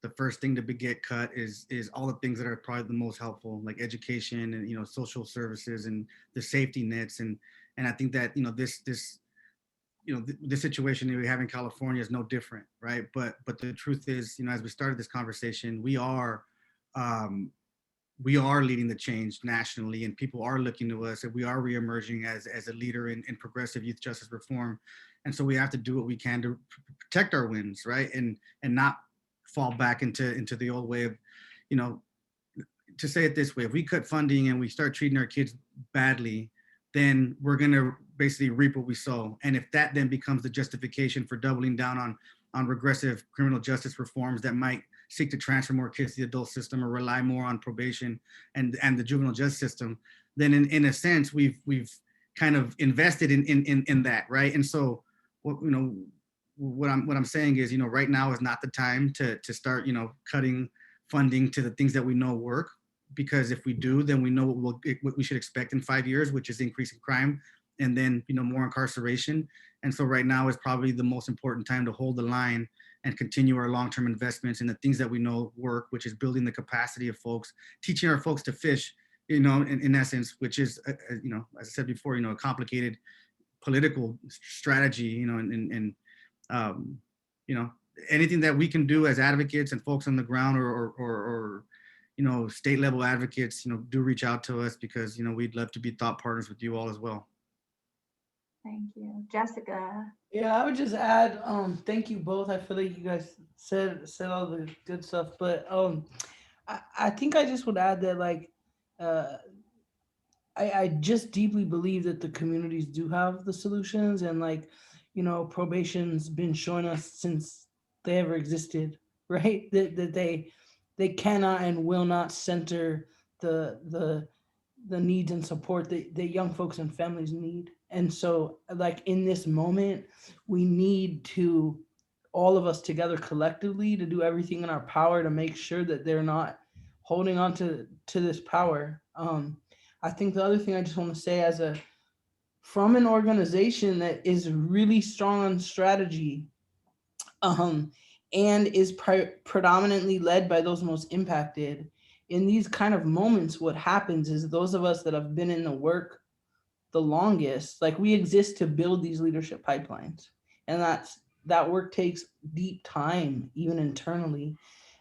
D: the first thing to get cut is all the things that are probably the most helpful, like education and, social services and the safety nets. And I think that, this the situation that we have in California is no different, right? But the truth is, as we started this conversation, we are leading the change nationally, and people are looking to us, and we are reemerging as a leader in progressive youth justice reform. And so we have to do what we can to protect our wins, right? And not fall back into the old way of, to say it this way, if we cut funding and we start treating our kids badly, then we're going to basically reap what we sow. And if that then becomes the justification for doubling down on regressive criminal justice reforms that might seek to transfer more kids to the adult system or rely more on probation and the juvenile justice system, then in a sense, we've kind of invested in that, right? And so, what I'm saying is, right now is not the time to start, cutting funding to the things that we know work, because if we do, then we know what we should expect in 5 years, which is increasing crime and then, more incarceration. And so right now is probably the most important time to hold the line and continue our long-term investments in the things that we know work, which is building the capacity of folks, teaching our folks to fish, in essence, which is, as I said before, a complicated political strategy, and anything that we can do as advocates and folks on the ground or state level advocates, do reach out to us, because, we'd love to be thought partners with you all as well.
A: Thank you. Jessica.
B: Yeah, I would just add, thank you both. I feel like you guys said all the good stuff, but I think I just would add that, like, I just deeply believe that the communities do have the solutions, and, like, probation's been showing us since they ever existed, right? That they cannot and will not center the needs and support that young folks and families need. And so, like, in this moment, we need to, all of us together collectively, to do everything in our power to make sure that they're not holding on to this power. I think the other thing I just want to say, from an organization that is really strong on strategy, and is predominantly led by those most impacted, in these kind of moments, what happens is those of us that have been in the work the longest, like, we exist to build these leadership pipelines, and that work takes deep time, even internally.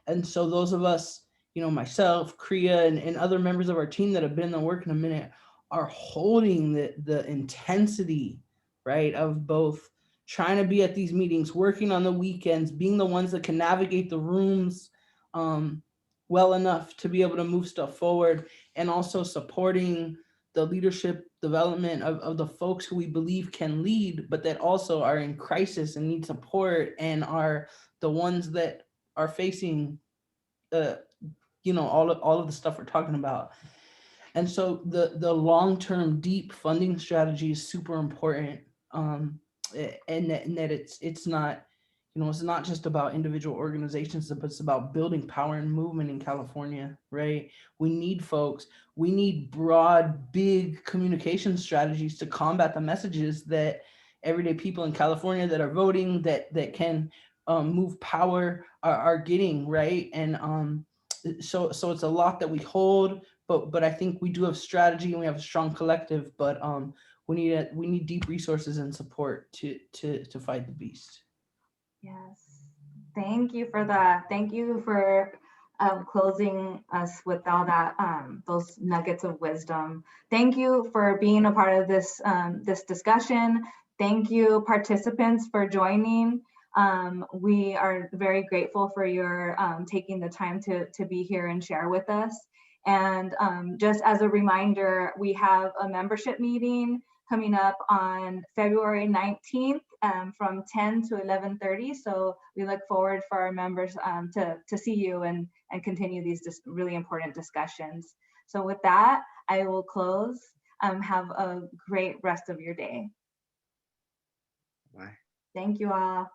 B: And so those of us, myself, Kriya, and other members of our team that have been in the work in a minute, are holding the intensity, right, of both trying to be at these meetings, working on the weekends, being the ones that can navigate the rooms well enough to be able to move stuff forward, and also supporting the leadership development of the folks who we believe can lead, but that also are in crisis and need support, and are the ones that are facing all of the stuff we're talking about. And so the long-term deep funding strategy is super important, and that it's not, it's not just about individual organizations, but it's about building power and movement in California, right? We need folks, we need broad, big communication strategies to combat the messages that everyday people in California that are voting, that can move power are getting, right? And so it's a lot that we hold, but I think we do have strategy and we have a strong collective, but we need deep resources and support to fight the beast.
A: Yes, thank you for that. Thank you for closing us with all that, those nuggets of wisdom. Thank you for being a part of this this discussion. Thank you, participants, for joining. We are very grateful for your taking the time to be here and share with us. And just as a reminder, we have a membership meeting coming up on February 19th from 10 to 11:30. So we look forward for our members to see you and continue these really important discussions. So with that, I will close. Have a great rest of your day.
D: Bye.
A: Thank you all.